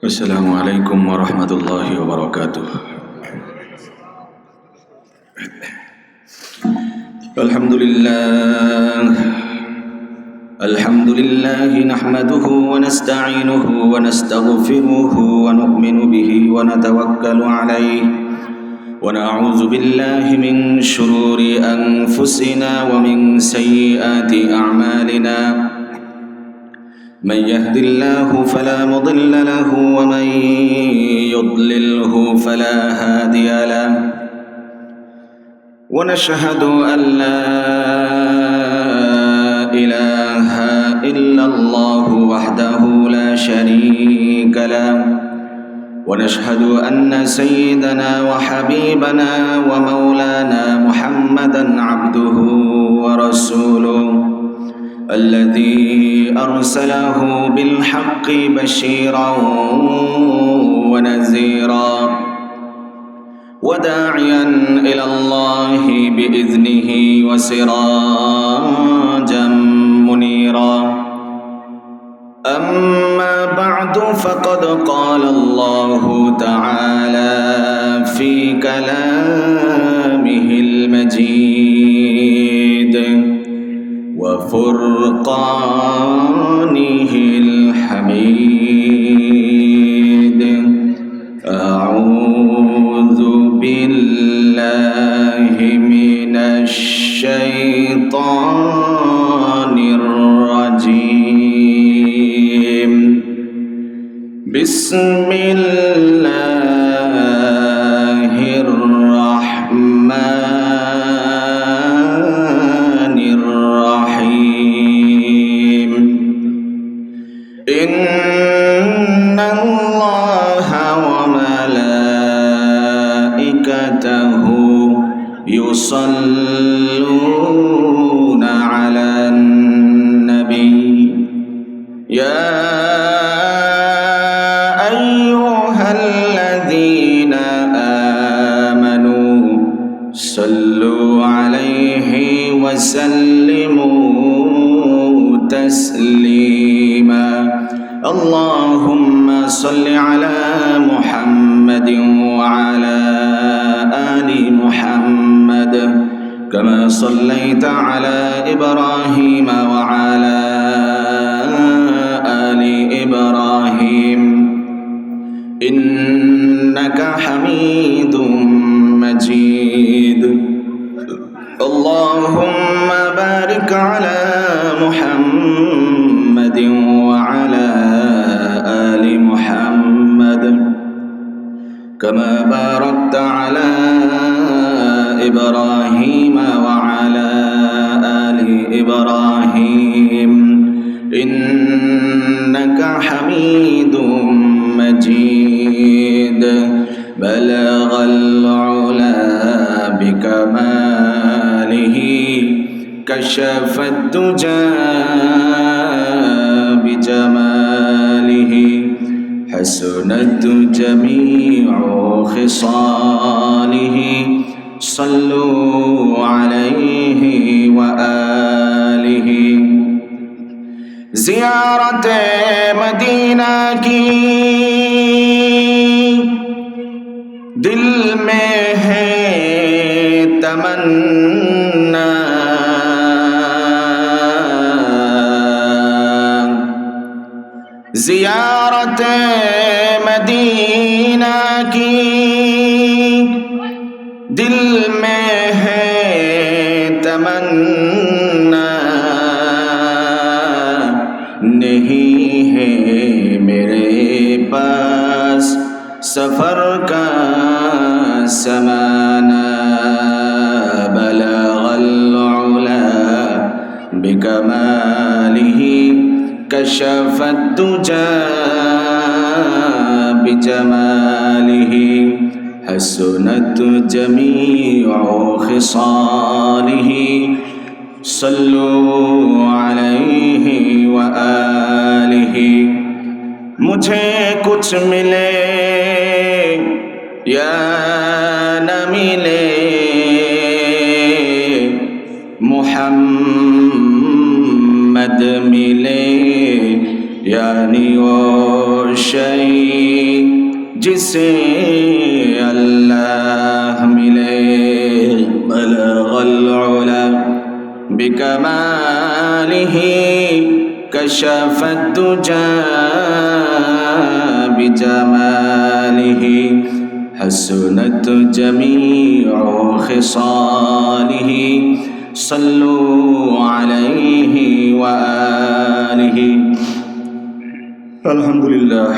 السلام عليكم ورحمة الله وبركاته. الحمد لله نحمده ونستعينه ونستغفره ونؤمن به ونتوكل عليه ونعوذ بالله من شرور أنفسنا ومن سيئات أعمالنا. من يهد الله فلا مضل له ومن يضلله فلا هادي له. ونشهد أن لا إله إلا الله وحده لا شريك له. ونشهد أن سيدنا وحبيبنا ومولانا محمدا عبده ورسوله الذي أرسله بالحق بشيرا ونذيرا وداعيا إلى الله بإذنه وسراجا منيرا. أما بعد فقد قال الله تعالى في كلامه المجيد وفرقانه الحميد. أعوذ بالله من الشيطان الرجيم. بسم الله الرحمن الرحيم. إن الله وملائكته يصلون على النبي يا أيها الذين آمنوا صلوا عليه وسلموا تسليما. اللهم صل على محمد وعلى آل محمد كما صليت على إبراهيم وعلى آل إبراهيم إنك حميد مجيد. اللهم بارك على محمد وعلى آل محمد كما باركت على إبراهيم وعلى آل إبراهيم إنك حميد مجيد. بلغ العلا بكماله كشف الدجى بجماله حسنت جميع خصاله. صلوا عليه وآله. زیارت مدینہ کی دل میں ہے تمنا. زیارت مدینہ کی دل میں ہے تمنا. نہیں ہے میرے پاس سفر کا زمانہ. بلغ العلا بکمالہ كشف الدجى بجماله حسنت جميع خصاله. صلوا عليه وآله. مجھے کچھ ملے یا نہ ملے محمد ملے یعنی وہ शई जिसे अल्लाह मिले बलगल उला बिकमालिही कशफत दुजा बिजमालिही हसनत जमीउ खिसालिही सल्लु अलैहि व आलिहि। আলহামদুলিল্লাহ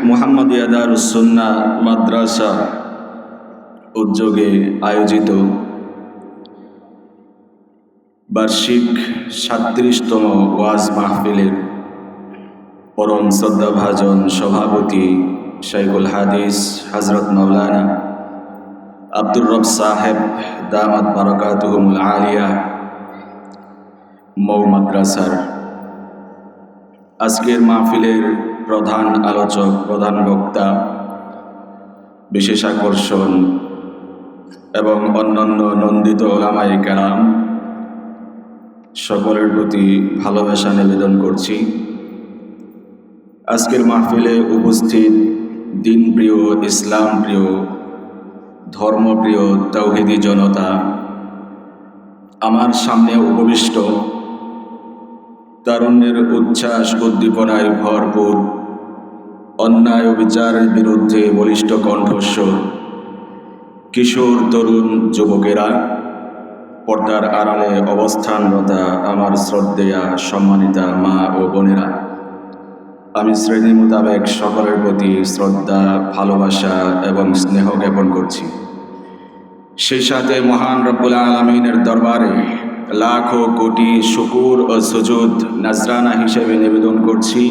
মুহাম্মাদিয়া দারুস সুন্নাহ মাদ্রাসা উদ্যোগে আয়োজিত বার্ষিক 37তম ওয়াজ মাহফিলের পরম শ্রদ্ধাভাজন সভাপতি শাইখুল হাদিস হযরত মাওলানা আব্দুর রব সাহেব দামাত বারাকাতুহুমুল আলিয়া মৌ মাদ্রাসার আজকের মাহফিলের প্রধান আলোচক, প্রধান বক্তা, বিশেষ আকর্ষণ এবং অন্যান্য নন্দিত ওলামায়ে কেরাম সকলের প্রতি ভালোবাসা নিবেদন করছি। আজকের মাহফিলে উপস্থিত দিনপ্রিয়, ইসলাম প্রিয়, ধর্মপ্রিয় তাওহীদি জনতা, আমার সামনে উপবিষ্ট তারুণ্যের উচ্ছ্বাস উদ্দীপনায় ভরপুর, অন্যায় ও বিচারের বিরুদ্ধে বলিষ্ঠ কণ্ঠস্বর কিশোর তরুণ যুবকেরা, পর্দার আড়ালে অবস্থানরতা আমার শ্রদ্ধেয়া সম্মানিতা মা ও বোনেরা, আমি শ্রেণী মোতাবেক সকলের প্রতি শ্রদ্ধা, ভালোবাসা এবং স্নেহ জ্ঞাপন করছি। সেই সাথে মহান রব্বুল আলামিনের দরবারে লাখো কোটি শুকুর ও সুজুদ নাজরানা হিসেবে নিবেদন করছি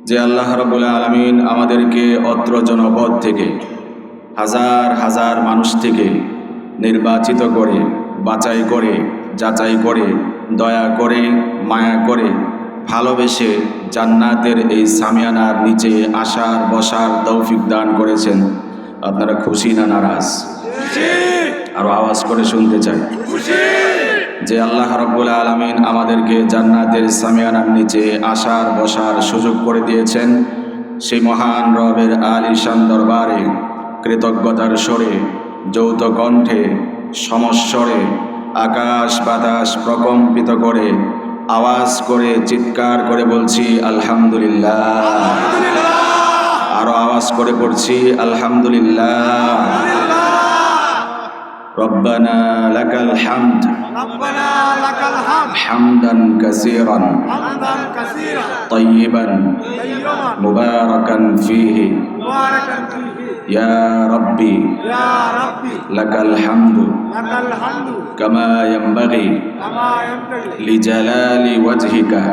যে আল্লাহ রাব্বুল আলামিন আমাদেরকে অত্র জনপদ থেকে হাজার হাজার মানুষ থেকে নির্বাচিত করে, বাছাই করে, যাচাই করে, দয়া করে, মায়া করে, ভালোবেসে জান্নাতের এই সামিয়ানার নিচে আসার বসার তৌফিক দান করেছেন। আপনারা খুশি না নারাজ? আরো আওয়াজ করে শুনতে চাই যে আল্লাহ রাব্বুল আলামিন আমাদেরকে জান্নাতের সামিয়ানার নিচে আসার বসার সুযোগ করে দিয়েছেন। সেই মহান রবের আলিশান দরবারে কৃতজ্ঞতার স্বরে, যৌথ কণ্ঠে, সমস্বরে, আকাশ বাতাস প্রকম্পিত করে, আওয়াজ করে, চিৎকার করে বলছি আলহামদুলিল্লাহ। আরো আওয়াজ করে পড়ছি আলহামদুলিল্লাহ। রব্বানা লাকাল হামদ হামদান কাসীরান তাইয়িবান মুবারাকান ফীহি ইয়া রাব্বি লাকাল হামদু কামা ইয়ানবাগি লিজালালি ওয়াজহিকা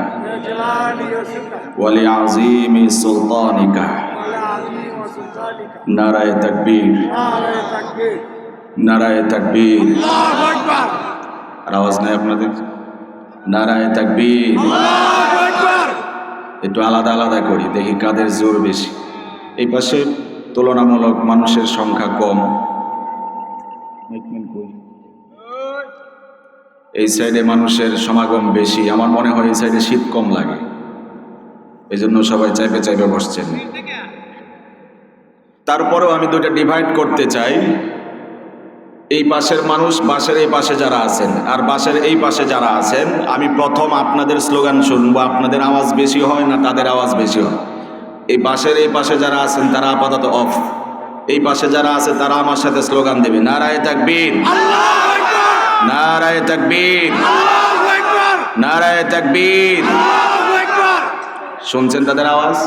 ওয়া লিআযীমি সুলতানিকা। নারায়ে তাকবীর, নারায়ে তাকবীর। আল্লাহু আকবার। আওয়াজ নাই আপনাদের? নারায়ে তাকবীর। আল্লাহু আকবার। একটু আলাদা আলাদা করি, দেখি কাদের জোর বেশি। এই পাশে তুলনামূলক মানুষের সংখ্যা কম, এই সাইডে মানুষের সমাগম বেশি। আমার মনে হয় এই সাইডে শীত কম লাগে, এই জন্য সবাই চাইপে চাইপে বসছেন। তারপরেও আমি দুইটা ডিভাইড করতে চাই। এই পাশের মানুষ, বাসের এই পাশে যারা আছেন আর বাসের এই পাশে যারা আছেন, আমি প্রথম আপনাদের স্লোগান শুনবো। আপনাদের আওয়াজ বেশি হয় না তাদের আওয়াজ বেশি হয়? এই বাসের এই পাশে যারা আছেন তারা আপাতত অফ, এই পাশে যারা আছে তারা আমার সাথে স্লোগান দেবে নারায়ে তাকবীর, আল্লাহু আকবার, নারায়ে তাকবীর, আল্লাহু আকবার, নারায়ে তাকবীর, আল্লাহু আকবার। শুনছেন তাদের আওয়াজ?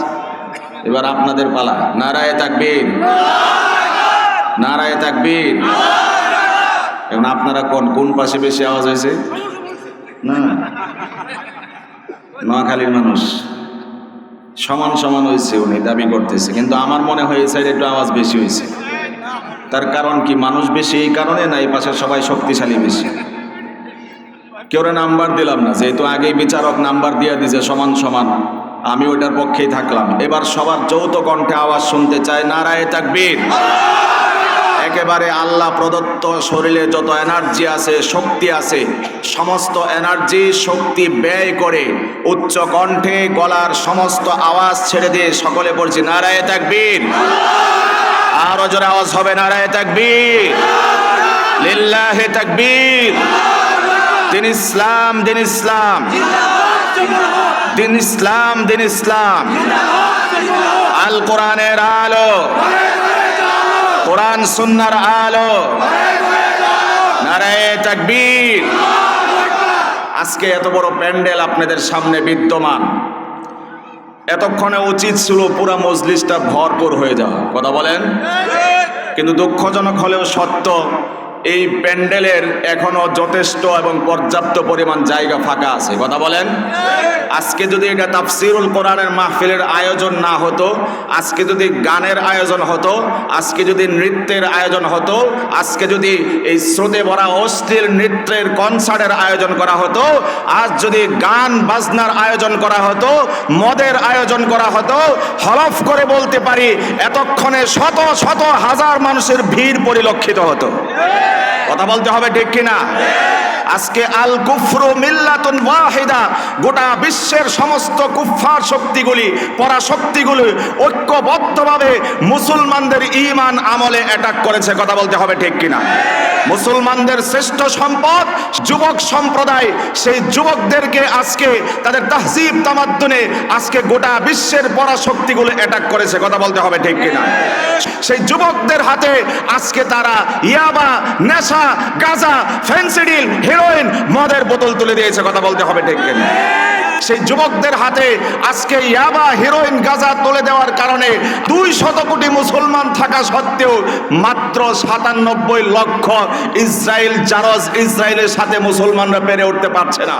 এবার আপনাদের পালা। নারায়ে তাকবীর, নারায়ে তাকবীর। এখন আপনারা কোন পাশে বেশি আওয়াজ হয়েছে? না, নোয়াখালীর মানুষ সমান সমান হয়েছে, উনি দাবি করতেছে, কিন্তু আমার মনে হয় এই সাইডে একটু আওয়াজ বেশি হয়েছে। তার কারণ কি? মানুষ বেশি এই কারণে না এই পাশে সবাই শক্তিশালী বেশি? কেউ নাম্বার দিলাম না, যেহেতু আগেই বিচারক নাম্বার দিয়ে দিছে সমান সমান, আমি ওইটার পক্ষেই থাকলাম। এবার সবার যৌথ কণ্ঠে আওয়াজ শুনতে চাই নারায়ে তাকবীর। একেবারে আল্লাহ প্রদত্ত শরীরে যত এনার্জি আছে, শক্তি আছে, সমস্ত এনার্জি শক্তি ব্যয় করে উচ্চ কণ্ঠে গলার সমস্ত আওয়াজ ছেড়ে দিয়ে সকলে পড়ছি নারায়ে তাকবীর। আরো জোরে আওয়াজ হবে নারায়ে তাকবীর, লিল্লাহি তাকবীর। দিন ইসলাম, দিন ইসলাম, দিন ইসলাম, দিন ইসলাম। আল কোরআনের আলো, কোরআন সুন্নাহর আলো, নারায়ে তাকবীর। আজকে এত বড় প্যান্ডেল আপনাদের সামনে বিদ্যমান, এতক্ষণে উচিত ছিল পুরো মজলিসটা ভরপুর হয়ে যাওয়া, কথা বলেন। কিন্তু দুঃখজনক হলেও সত্য, এই প্যান্ডেলের এখনো যথেষ্ট এবং পর্যাপ্ত পরিমাণ জায়গা ফাঁকা আছে, কথা বলেন। আজকে যদি এটা তাফসিরুল কোরআনের মাহফিলের আয়োজন না হতো, আজকে যদি গানের আয়োজন হতো, আজকে যদি নৃত্যের আয়োজন হতো, আজকে যদি এই স্রোতে ভরা অশ্লীল নৃত্যের কনসার্টের আয়োজন করা হতো, আজ যদি গান বাজনার আয়োজন করা হতো, মদের আয়োজন করা হতো, হলফ করে বলতে পারি এতক্ষণে শত শত হাজার মানুষের ভিড় পরিলক্ষিত হতো, কথা বলতে হবে ঠিক কিনা। আজকে আল কুফরু মিল্লাতুন ওয়াহিদা, গোটা বিশ্বের সমস্ত কুফফার শক্তিগুলি, পরাশক্তিগুলি ঐক্যবদ্ধভাবে মুসলমানদের ঈমান আমলে অ্যাটাক করেছে, কথা বলতে হবে ঠিক কিনা। মুসলমানদের শ্রেষ্ঠ সম্পদ যুবক সম্প্রদায়, সেই যুবকদেরকে আজকে তাদের তাহজিব তামাদ্দুনে আজকে গোটা বিশ্বের পরাশক্তিগুলো অ্যাটাক করেছে, কথা বলতে হবে ঠিক কিনা। সেই যুবকদের হাতে আজকে তারা ইয়াবা, নেশা, গাঁজা, ফেন্সিডিল, হেরোইন, মদের বোতল তুলে দিয়েছে, কথা বলতে হবে ঠিক কিনা। সেই যুবকদের হাতে আজকে ইয়াবা, হেরোইন, গাঁজা তুলে দেওয়ার কারণে 200 কোটি মুসলমান থাকা সত্ত্বেও মাত্র 97 লক্ষ ইসরায়েল জারজ, ইসরায়েলের সাথে মুসলমানরা পেরে উঠতে পারছে না।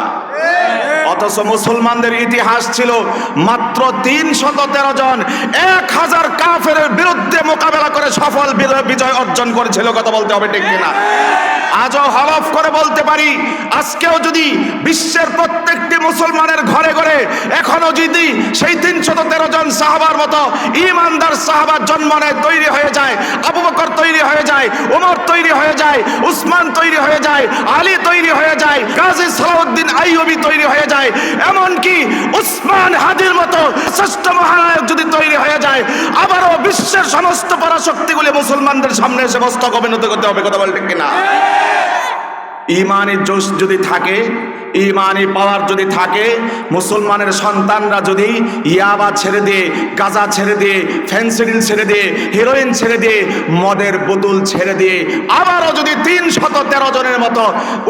অথচ মুসলমানদের ইতিহাস ছিল মাত্র 313 জন 1000 কাফেরের বিরুদ্ধে মোকাবেলা করে সফল বিজয় অর্জন করেছিল, কথা বলতে হবে ঠিক কিনা। আজও হলফ করে বলতে পারি, আজকেও যদি বিশ্বের প্রত্যেকটি মুসলমানের ঘরে ঘরে এখনো যদি সেই 313 জন সাহাবার মতো ঈমানদার সাহাবার জন্ম নেয়, তৈরি হয়ে যায়, আবু বকর তৈরি হয়ে যায়, ওমর তৈরি হয়ে যায়, উসমান তৈরি হয়ে যায়, আলী তৈরি হয়ে যায়, গাজী সালাউদ্দিন আইয়ুবী তৈরি হয়ে যায়, এমনকি উসমান হাদির মতো শ্রেষ্ঠ মহানায়ক যদি তৈরি হয়ে যায়, আবারও বিশ্বের সমস্ত পরাশক্তিগুলি মুসলমানদের সামনে এসে মস্তক অবনত করতে হবে, কথা বলতে কিনা। ঈমানের জোশ যদি থাকে, ঈমানি পাওয়ার যদি থাকে, মুসলমানের সন্তানরা যদি ইয়াবা ছেড়ে দিয়ে, গাঁজা ছেড়ে দিয়ে, ফেন্সিডিল ছেড়ে দিয়ে, হেরোইন ছেড়ে দিয়ে, মদের বোতল ছেড়ে দিয়ে আবারও যদি 313 জনের মতো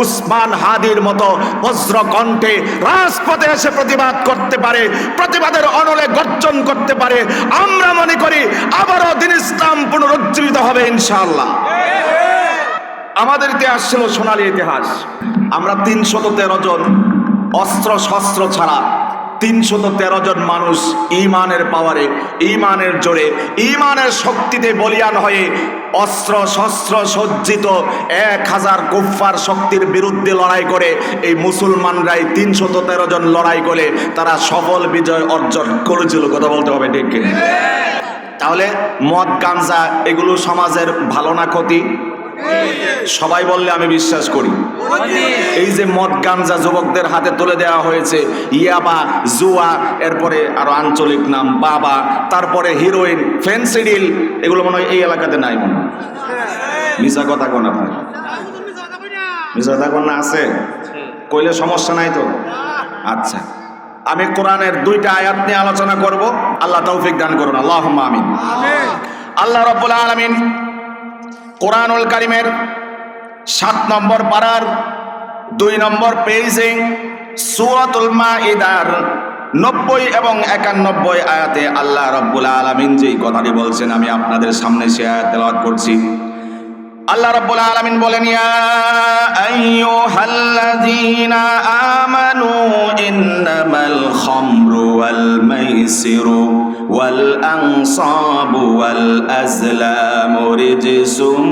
উসমান হাদির মতো বজ্র কণ্ঠে রাজপথে এসে প্রতিবাদ করতে পারে, প্রতিবাদের অনলে গর্জন করতে পারে, আমরা মনে করি আবারও দ্বীন ইসলাম পুনরুজ্জীবিত হবে ইনশাআল্লাহ। আমাদের ইতিহাস ছিল সোনালী ইতিহাস। আমরা 313 জন অস্ত্র শস্ত্র ছাড়া 313 জন মানুষ ঈমানের পাওয়ারে, ঈমানের জোরে, ঈমানের শক্তিতে বলিয়ান হয়ে অস্ত্র শস্ত্র সজ্জিত 1000 কুফফার শক্তির বিরুদ্ধে লড়াই করে এই মুসলমানরাই 313 জন লড়াই করে তারা সফল বিজয় অর্জন করেছিল, কথা বলতে হবে ঠিক কিনা। তাহলে মদ গাঞ্জা এগুলো সমাজের ভালো না ক্ষতি? সবাই বললে আমি বিশ্বাস করি। এই যে মদ গাঞ্জা যুবকদের হাতে তুলে দেওয়া হয়েছে, ইয়াবা, জুয়া, এরপরে আরো আঞ্চলিক নাম বাবা, তারপরে হিরোইন, ফেন্সিডিল, এগুলো মনে হয় এই এলাকাতে নাই মনে হয়। মিছা কথা কোন আপনার? মিছা কথা কোন আছে? কইলে সমস্যা নাই তো? আচ্ছা, আমি কোরআনের 2টা আয়াত নিয়ে আলোচনা করব, আল্লাহ তৌফিক দান করুন, আল্লাহুম্মা আমিন। আল্লাহ রাব্বুল আলামিন কোরআনুল কারীমের 7 নম্বর পারার 2 নম্বর পেজে সূরাতুল মাইদার 90 এবং 91 আয়াতে আল্লাহ রাব্বুল আলামিন যেই কথাটি বলছেন আমি আপনাদের সামনে সে আয়াত তেলাওয়াত করছি। আল্লাহ রাব্বুল আলামিন বলেন, ইয়া আইয়ুহাল্লাযীনা আমানু ইন্নামাল খামরু ওয়াল মাইসিরু ওয়াল আনসাবু ওয়াল আজলামু রিজসুম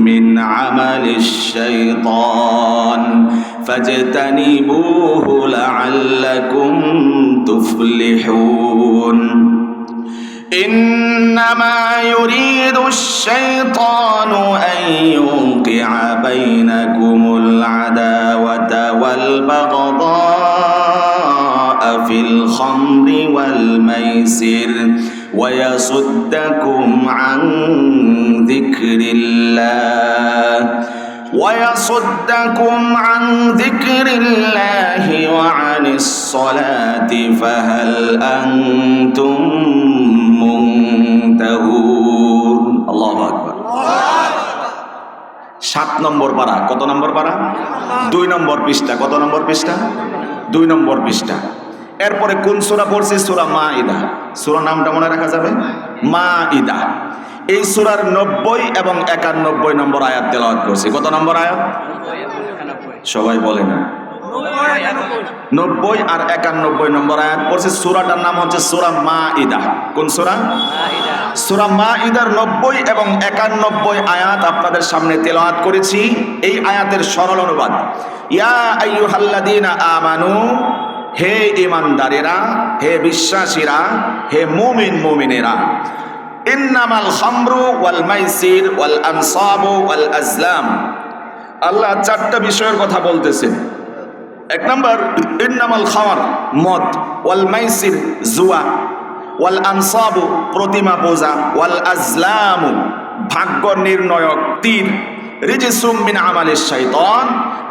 মিন আমালিশ শাইতান ফাজতানিবুহু লাআল্লাকুম তুফলিহুন। إنما يريد الشيطان أن يوقع بينكم العداوة والبغضاء في الخمر والميسر ويصدكم عن ذكر الله وعن الصلاة فهل أنتم মুনতাহুন। আল্লাহু আকবার। 7 নম্বর পারা। কত নম্বর পারা? 2 নম্বর পৃষ্ঠা। কত নম্বর পৃষ্ঠা? 2 নম্বর পৃষ্ঠা। এরপরে কোন সূরা পড়ছি? সূরা মাইদা। সূরা নামটা মনে রাখা যাবে? মাইদা। এই সূরার 90 এবং 91 নম্বর আয়াত তেলাওয়াত করছি। কত নম্বর আয়াত? সবাই বলে না। 90 আর 91 নম্বর আয়াত পড়ছে। সূরাটার নাম হচ্ছে সূরা মাইদা। কোন সূরা? সূরা মাইদার 90 এবং 91 আয়াত আপনাদের সামনে তেলাওয়াত করেছি। এই আয়াতের সরল অনুবাদ, ইয়া আইয়ুহাল্লাযীনা আমানু, হে ঈমানদারেরা, হে বিশ্বাসীরা, হে মুমিন মুমিনেরা, ইন্নামাল খামরু ওয়াল মাইসির ওয়াল আনসাবু ওয়াল আজলাম। আল্লাহ 4টা বিষয়ের কথা বলতেছেন। 1 নম্বর, ইন্নামাল খামার মদ, ওয়াল মাইসির জুয়া, ওয়াল আনসাবু প্রতিমা পূজা, ওয়াল আজলামু ভাগ্য নির্ণয়ক তীর, রিজিসুম মিন আমালিশ শাইতান।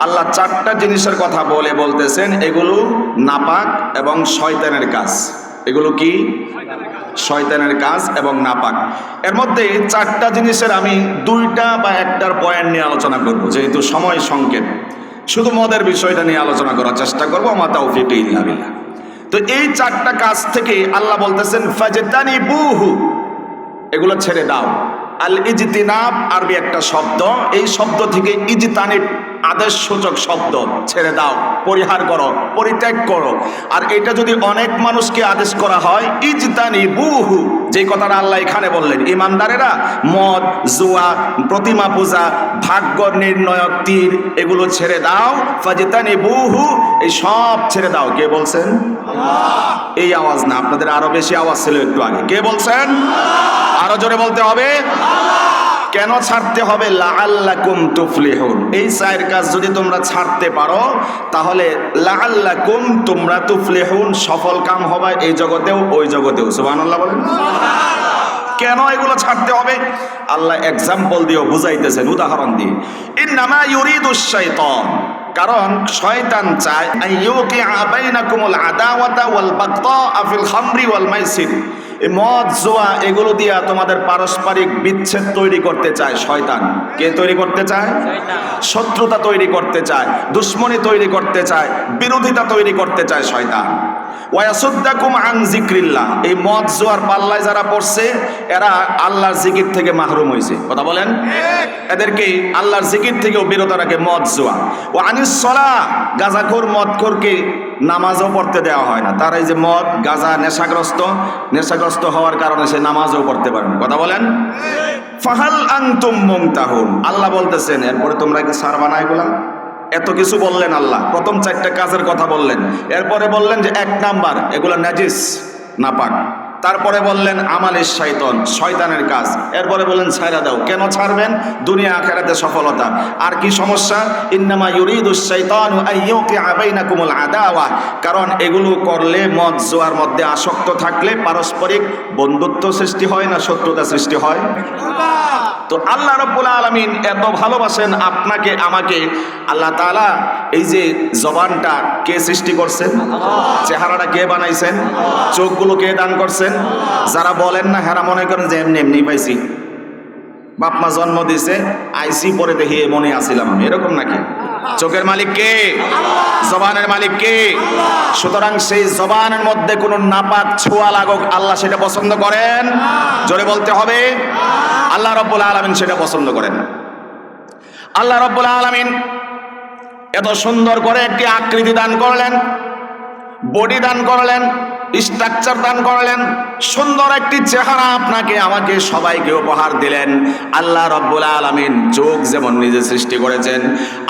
আল্লাহ 4টা জিনিসের কথা বলতেছেন এগুলো নাপাক এবং শয়তানের কাজ। এগুলো কি? শয়তানের কাজ এবং নাপাক। এর মধ্যে 4টা জিনিসের আমি 2টা বা 1টার পয়েন্ট নিয়ে আলোচনা করব, যেহেতু সময় সংকেত। শুধু মদের বিষয়টা নিয়ে আলোচনা করার চেষ্টা করবো। মা তাওফীক ইল্লা বিল্লাহ। তো এই 4টা কাজ থেকে আল্লাহ বলতেছেন ফাজতানিবুহু, এগুলো ছেড়ে দাও। আল ইজতিনাব আরবি একটা শব্দ। এই শব্দ থেকে ইজতানিব আদেশসূচক শব্দ, ছেড়ে দাও, পরিহার করো, পরিত্যাগ করো। আর এটা যদি অনেক মানুষকে আদেশ করা হয়, ইজতানিবুহু, যে কথাটা আল্লাহ এখানে বললেন, ঈমানদারেরা মদ, জুয়া, প্রতিমা পূজা, ভাগ্য নির্ণয়ক তীর, এগুলো ছেড়ে দাও। ফাজতানিবুহু, এই সব ছেড়ে দাও। কে বলছেন? আল্লাহ। এই আওয়াজ না, আপনাদের আরো বেশি আওয়াজ ছিল একটু আগে। কে বলছেন? আরো জোরে বলতে হবে। কেন ছাড়তে হবে? লাআল্লাকুম তুফলিহুন। এই 4 কাজ যদি তোমরা ছাড়তে পারো তাহলে লাআল্লাকুম, তোমরা তুফলিহুন, সফল কাম হবে এই জগতেও ওই জগতেও। সুবহানাল্লাহ বলেন। কেন এগুলো ছাড়তে হবে? আল্লাহ এক্সাম্পল দিয়ে বুঝাইতেছেন, উদাহরণ দিয়ে। ইন্নামা ইউরিদুশ শাইতান, কারণ শয়তান চায় আইয়ুকিআ বাইনাকুমুল আদাওয়াতা ওয়াল বাগদা ফিল খামরি ওয়াল মাইসির। এই মদ, জুয়া এগুলো দিয়া তোমাদের পারস্পরিক বিচ্ছেদ তৈরি করতে চায় শয়তান। কে তৈরি করতে চায়? শত্রুতা তৈরি করতে চায়, দুশ্মনী তৈরি করতে চায়, বিরোধিতা তৈরি করতে চায় শয়তান। ওয়ায়াসুদ্দাকুম আন যিকরিল্লাহ, এই মদ জুয়ার পাল্লায় যারা পড়ছে এরা আল্লাহর জিকির থেকে মাহরুম হয়েছে। কথা বলেন। এদেরকে আল্লাহর জিকির থেকেও বিরত রাখে মদ জুয়া। ও আনিস সালাহ, গাঁজাখোর মদখোরকে নামাজও পড়তে দেওয়া হয় না। তার এই যে মদ, গাঁজা, নেশাগ্রস্ত হওয়ার কারণে সে নামাজও পড়তে পারে না। কথা বলেন। ফাহাল আনতুম মুনতাহুন, আল্লাহ বলতেছেন এরপরে তোমরা কি ছাড়বা না এগুলা? এত কিছু বললেন আল্লাহ, প্রথম 4টা কাজের কথা বললেন, এরপরে বললেন যে 1 নাম্বার এগুলো নাজিস, নাপাক। তারপরে বললেন আমালিশ শাইতান, শয়তানের কাজ। এরপরে বললেন ছাইরা দাও। কেন ছাড়বেন? দুনিয়া আখিরাতে সফলতা। আর কি সমস্যা? ইন্নামা ইউরিদুশ শাইতানু আইয়ুকিআ বাইনাকুমুল আদাওয়া, কারণ এগুলো করলে, মদ জুয়ার মধ্যে আসক্ত থাকলে পারস্পরিক বন্ধুত্ব সৃষ্টি হয় না শত্রুতা সৃষ্টি হয়? তো আল্লাহ রাব্বুল আলামিন এত ভালোবাসেন আপনাকে আমাকে। আল্লাহ তাআলা এই যে জবানটা কে সৃষ্টি করছেন? চেহারাটা কে বানাইছেন? চোখগুলো কে দান করছেন? যারা বলেন না হেরা মনে করেন যে এমনি এমনি পাইছি, বাপ মা জন্ম দিছে, আইসি পরে দেখি মনে আসিলাম আমি, এরকম নাকি? চোখের মালিক কে? জবানের মালিক কে? সুতরাং সেই জবানের মধ্যে কোনো নাপাক ছোঁয়া লাগুক, আল্লাহ সেটা পছন্দ করেন? জোরে বলতে হবে। আল্লাহ রাব্বুল আলামিন সেটা পছন্দ করেন। আল্লাহ রাব্বুল আলামিন এত সুন্দর করে একটি আকৃতি দান করলেন, বডি দান করলেন, স্ট্রাকচার দান করলেন, সুন্দর একটি চেহারা আপনাকে আমাকে সবাইকে উপহার দিলেন। আল্লাহ রাব্বুল আলামিন চোখ যেমন নিজে সৃষ্টি করেছেন,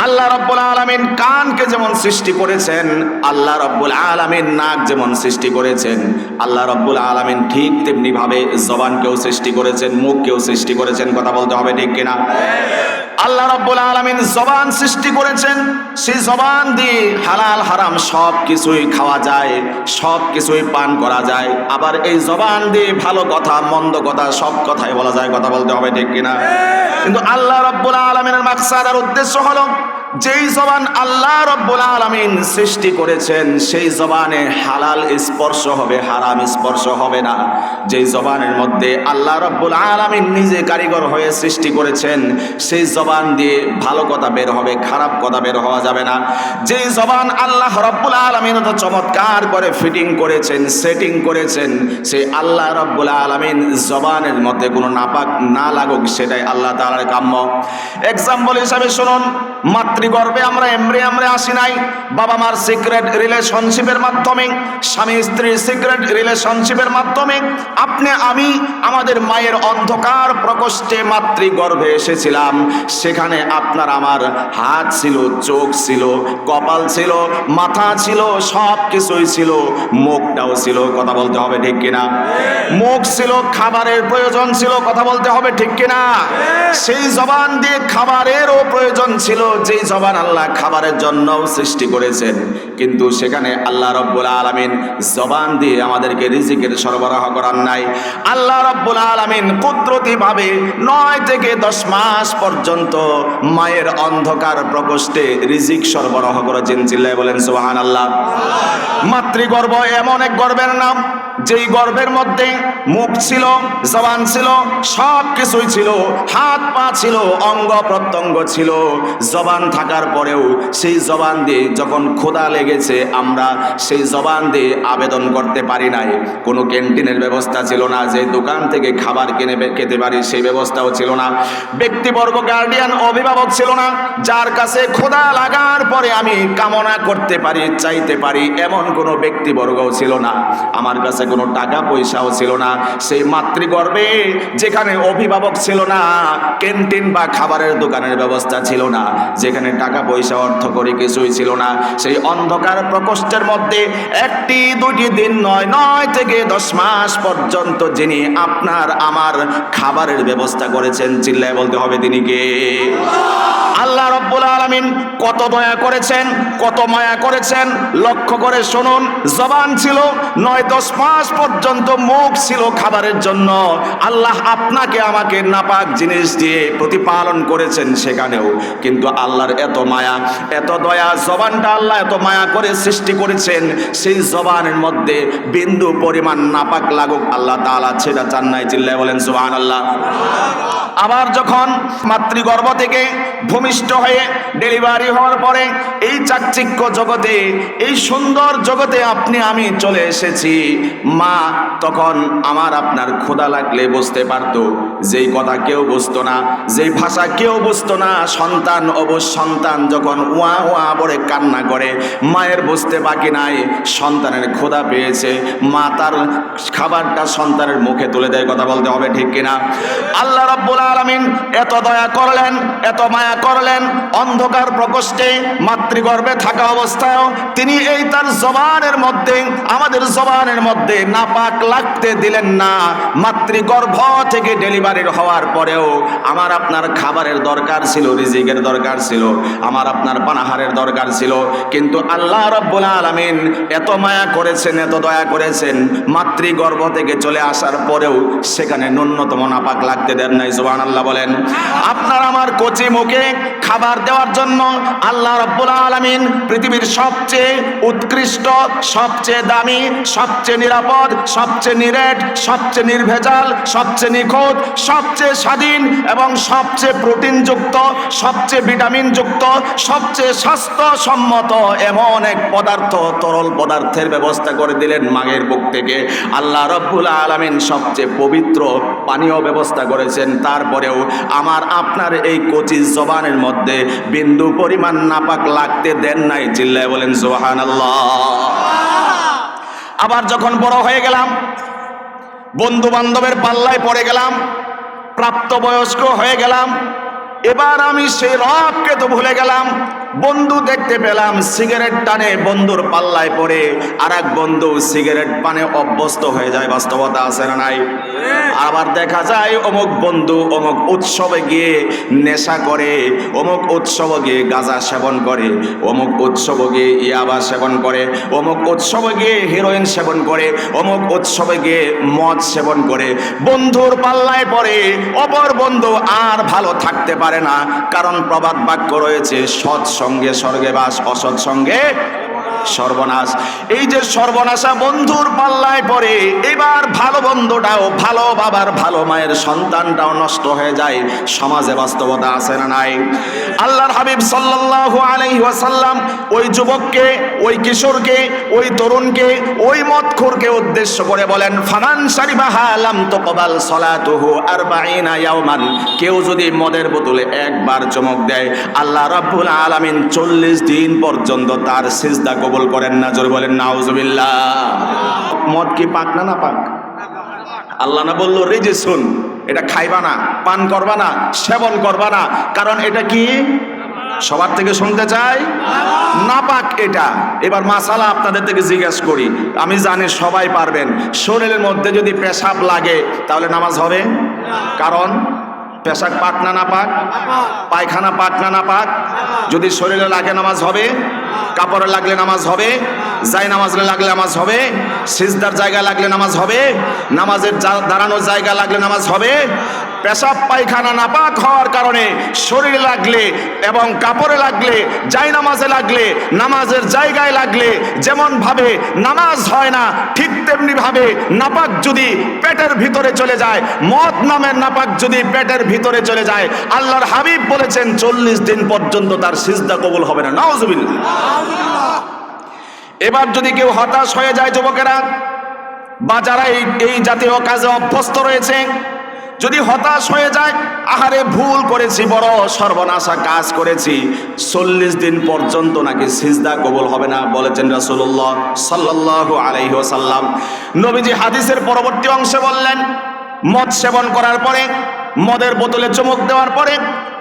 আল্লাহ রাব্বুল আলামিন কানকে যেমন সৃষ্টি করেছেন, আল্লাহ রাব্বুল আলামিন নাক যেমন সৃষ্টি করেছেন, আল্লাহ রাব্বুল আলামিন ঠিক তেমনি ভাবে জবানকেও সৃষ্টি করেছেন, মুখকেও সৃষ্টি করেছেন। কথা বলতে হবে ঠিক কিনা? আল্লাহ রাব্বুল আলামিন জবান সৃষ্টি করেছেন, সেই জবান দিয়ে হালাল হারাম সব কিছুই খাওয়া যায়, সব কিছুই পান করা যায়। আবার এই জবান দিয়ে ভালো কথা মন্দ কথা সব কথাই বলা যায়। কথা বলতে হবে ঠিক কিনা? কিন্তু আল্লাহ রাব্বুল আলামিনের মাকসাদ আর উদ্দেশ্য হলো, যেই জবান আল্লাহ রাব্বুল আলামিন সৃষ্টি করেছেন সেই জবানে হালাল স্পর্শ হবে, হারাম স্পর্শ হবে না। যেই জবানের মধ্যে আল্লাহ রাব্বুল আলামিন নিজে কারিগর হয়ে সৃষ্টি করেছেন সেই জবান দিয়ে ভালো কথা বের হবে, খারাপ কথা বের হওয়া যাবে না। যেই জবান আল্লাহ রাব্বুল আলামিন তো চমৎকার করে ফিটিং করেছেন, সেটিং করেছেন, সেই আল্লাহ রাব্বুল আলামিন জবানের মধ্যে কোনো নাপাক না লাগুক সেটাই আল্লাহ তাআলার কাম্য। এক্সাম্পল হিসাবে শুনুন, মাতৃগর্ভে আমরা এমব্রিয়ে আসি নাই, বাবা মার সিক্রেট রিলেশনশিপের মাধ্যমে, স্বামী স্ত্রীর সিক্রেট রিলেশনশিপের মাধ্যমে আপনি আমি আমাদের মায়ের অন্ধকার প্রকোষ্ঠে মাতৃগর্ভে এসেছিলাম। সেখানে আপনার আমার হাত ছিল, চোখ ছিল, কপাল ছিল, মাথা ছিল, সব কিছুই ছিল, মুখটাও ছিল। কথা বলতে হবে ঠিক কিনা? মুখ ছিল, খাবারের প্রয়োজন ছিল। কথা বলতে হবে ঠিক কিনা? সেই জবান দিয়ে খাবারেরও প্রয়োজন ছিল, যেই জবান আল্লাহ খাবারের জন্য সৃষ্টি করেছেন। কিন্তু সেখানে আল্লাহ রাব্বুল আলামিন জবান দিয়ে আমাদেরকে রিজিকের সরবরাহ করার নাই। আল্লাহ রাব্বুল আলামিন কুদরতি ভাবে 9 থেকে 10 মাস পর্যন্ত মায়ের অন্ধকার প্রকোষ্ঠে রিজিক সরবরাহ করেছেন। চিল্লায় বলেন সুবহানাল্লাহ। মাতৃগর্ভ এমন এক গর্ভের নাম, যেই গর্ভের মধ্যে মুখ ছিল, জবান ছিল, সব কিছুই ছিল, হাত পা ছিল, অঙ্গ প্রত্যঙ্গ ছিল। জবান থাকার পরেও সেই জবান দিয়ে যখন ক্ষুধা লেগেছে আমরা সেই জবান দিয়ে আবেদন করতে পারি নাই। কোনো ক্যান্টিনের ব্যবস্থা ছিল না, যে দোকান থেকে খাবার কিনে খেতে পারি সেই ব্যবস্থাও ছিল না। ব্যক্তিবর্গ, গার্ডিয়ান, অভিভাবক ছিল না, যার কাছে ক্ষুধা লাগার পরে আমি কামনা করতে পারি, চাইতে পারি, এমন কোনো ব্যক্তিবর্গও ছিল না। আমার কাছে কোনো টাকা পয়সাও ছিল না। সেই মাতৃগর্ভে যেখানে অভিভাবক ছিল না, ক্যান্টিন বা খাবারের দোকানের ব্যবস্থা ছিল না, যেখানে টাকা পয়সা অর্থ করে কিছুই ছিল না, সেই অন্ধকার প্রকোষ্ঠের মধ্যে 1টি 2টি দিন নয়, 9 থেকে 10 মাস পর্যন্ত যিনি আপনার আমার খাবারের ব্যবস্থা করেছেন, চিল্লায় বলতে হবে তিনি কে? আল্লাহ রাব্বুল আলামিন কত দয়া করেছেন, কত মায়া করেছেন লক্ষ্য করে শুনুন। জবান ছিল, 9-10 মাস পর্যন্ত মুখ ছিল খাবারের জন্য। আল্লাহ আপনাকে আমাকে নাপাক জিনিস দিয়ে প্রতিপালন করেছেন সেখানেও, কিন্তু আল্লাহর এত মায়া, এত দয়া, জবানটা আল্লাহ এত মায়া করে সৃষ্টি করেছেন, সেই জবানের মধ্যে বিন্দু পরিমাণ নাপাক লাগুক আল্লাহ তাআলা সেটা চান নাই। চিল্লায় বলেন সুবহানাল্লাহ। আবার যখন মাতৃগর্ভ থেকে ভূমিষ্ঠ হয়ে ডেলিভারি হওয়ার পরে এই চাকচিক্য জগতে, এই সুন্দর জগতে আপনি আমি চলে এসেছি, মা তখন আমার আপনার ক্ষুধা লাগলে বুঝতে পারতো, যেই কথা কেউ বুঝতো না, যেই ভাষা কেউ বুঝতো না। সন্তান সন্তান যখন ওয়া ওয়া বলে কান্না করে, মায়ের বুঝতে বাকি নাই সন্তানের ক্ষুধা পেয়েছে, মা তার খাবারটা সন্তানের মুখে তুলে দেয়। কথা বলতে হবে ঠিক কিনা? আল্লাহ রাব্বুল আলামিন এত দয়া করলেন, এত মায়া করলেন, অন্ধকার প্রকোষ্ঠে মাতৃগর্ভে থাকা অবস্থায়ও তিনি এই তার জবানের মধ্যে, আমাদের জবানের মধ্যে নাপাক লাগতে দিলেন না। মাতৃগর্ভ থেকে ডেলিভারি হওয়ার পরেও আমার আপনার খাবারের দরকার ছিল, রিজিকের দরকার ছিল, আমার আপনার পানাহারের দরকার ছিল, কিন্তু আল্লাহ রাব্বুল আলামিন এত মায়া করেছেন, এত দয়া করেছেন, মাতৃগর্ভ থেকে চলে আসার পরেও সেখানে ন্যূনতম নাপাক লাগতে দেন নাই। সুবহানাল্লাহ বলেন। আপনার আমার কচি মুখে খাবার দেওয়ার জন্য আল্লাহ রাব্বুল আলামিন পৃথিবীর সবচেয়ে উৎকৃষ্ট, সবচেয়ে দামি, সবচেয়ে নিরাপদ, সবচেয়ে নিরেট, সবচেয়ে নির্ভেজাল, সবচেয়ে নিখুঁত, সবচেয়ে স্বাধীন এবং সবচেয়ে প্রোটিনযুক্ত, সবচেয়ে ভিটামিনযুক্ত, সবচেয়ে স্বাস্থ্যসম্মত এমন এক পদার্থ, তরল পদার্থের ব্যবস্থা করে দিলেন মায়ের বুক থেকে। আল্লাহ রাব্বুল আলামিন সবচেয়ে পবিত্র পানীয় ব্যবস্থা করেছেন, তারপরেও আমার আপনার এই কচি জবানের মধ্যে বিন্দু পরিমাণ নাপাক লাগতে দেন নাই। চিল্লায় বলেন সুবহানাল্লাহ। আবার যখন বড় হয়ে গেলাম, বন্ধু বান্ধবের পাল্লায় পড়ে গেলাম, প্রাপ্তবয়স্ক হয়ে গেলাম, এবার আমি সেই রবকে তো ভুলে গেলাম। বন্ধু দেখতে পেলাম সিগারেট টানে, বন্ধুর পাল্লায় পড়ে আর এক বন্ধু সিগারেট পানে অভ্যস্ত হয়ে যায়। বাস্তবতা আছে না নাই? আবার দেখা যায় অমুক বন্ধু অমুক উৎসবে গিয়ে নেশা করে, অমুক উৎসবে গিয়ে গাঁজা সেবন করে, অমুক উৎসবে গিয়ে ইয়াবা সেবন করে, অমুক উৎসবে গিয়ে হেরোইন সেবন করে, অমুক উৎসবে গিয়ে মদ সেবন করে। বন্ধুর পাল্লায় পড়ে অপর বন্ধু আর ভালো থাকতে পারে না, কারণ প্রবাদ বাক্য রয়েছে, সৎ সঙ্গে স্বর্গে বাস, অসৎ সঙ্গে সর্বনাশ। এই যে সর্বনাশা বন্ধুর পাল্লায় পড়ে, এবার ভালো বন্ধুটাও, ভালো বাবার ভালো মায়ের সন্তানটাও নষ্ট হয়ে যায়। সমাজে বাস্তবতা আছে না নাই? আল্লাহর হাবিব সাল্লাল্লাহু আলাইহি ওয়াসাল্লাম ওই যুবককে, ওই কিশোরকে, ওই তরুণকে, ওই মদখোরকে উদ্দেশ্য করে বলেন, ফামান শারিবাহা লাম তুকবাল সালাতুহু 40 ইয়াওমান। কেউ যদি মদের বোতলে একবার চুমুক দেয়, আল্লাহ রাব্বুল আলামিন 40 দিন পর্যন্ত তার সিজদা কবুল করেন না। জোরে বলেন নাউজুবিল্লাহ। মদ কি পাক না? না পাক। আল্লাহ না বললো রিজিসুন, এটা খাইবা না, পান করবা না, সেবন করবা না, কারণ এটা কি? সবার থেকে শুনতে চাই, নাপাক এটা। এবার মাসালা আপনাদের থেকে জিজ্ঞেস করি, আমি জানি সবাই পারবেন। শরীরের মধ্যে যদি পেশাব লাগে তাহলে নামাজ হবে? কারণ পেশাব পাক না নাপাক? পায়খানা পাক না নাপাক? যদি শরীরে লাগে নামাজ হবে? কাপড়ে লাগলে নামাজ হবে? জায় নামাজে লাগলে নামাজ হবে? সিজদার জায়গা লাগলে নামাজ হবে? নামাজের দাঁড়ানোর জায়গা লাগলে নামাজ হবে? পেশাব পায়খানা নাপাক হওয়ার কারণে শরীরে লাগলে এবং কাপড়ে লাগলে, জায় নামাজে লাগলে, নামাজের জায়গায় লাগলে যেমন ভাবে নামাজ হয় না, ঠিক তেমনি ভাবে নাপাক যদি পেটের ভিতরে চলে যায়, মদ নামের নাপাক যদি পেটের ভিতরে চলে যায়, আল্লাহর হাবিব বলেছেন 40 দিন পর্যন্ত তার সিজদা কবুল হবে না। নাউজুবিল্লাহ। এবার যদি কেউ হতাশ হয়ে যায়, যুবকেরা বা যারা এই জাতীয় কাজে অভ্যস্ত রয়েছে, যদি হতাশ হয়ে যায়, আহারে ভুল করেছি, বড় সর্বনাশা কাজ করেছি, 40 দিন পর্যন্ত নাকি সিজদা কবুল হবে না, বলেছেন রাসূলুল্লাহ সাল্লাল্লাহু আলাইহি ওয়াসাল্লাম। নবীজি হাদিসের পরবর্তী অংশে বললেন, মদ সেবন করার পরে, মদের বোতলে চুমুক দেওয়ার পরে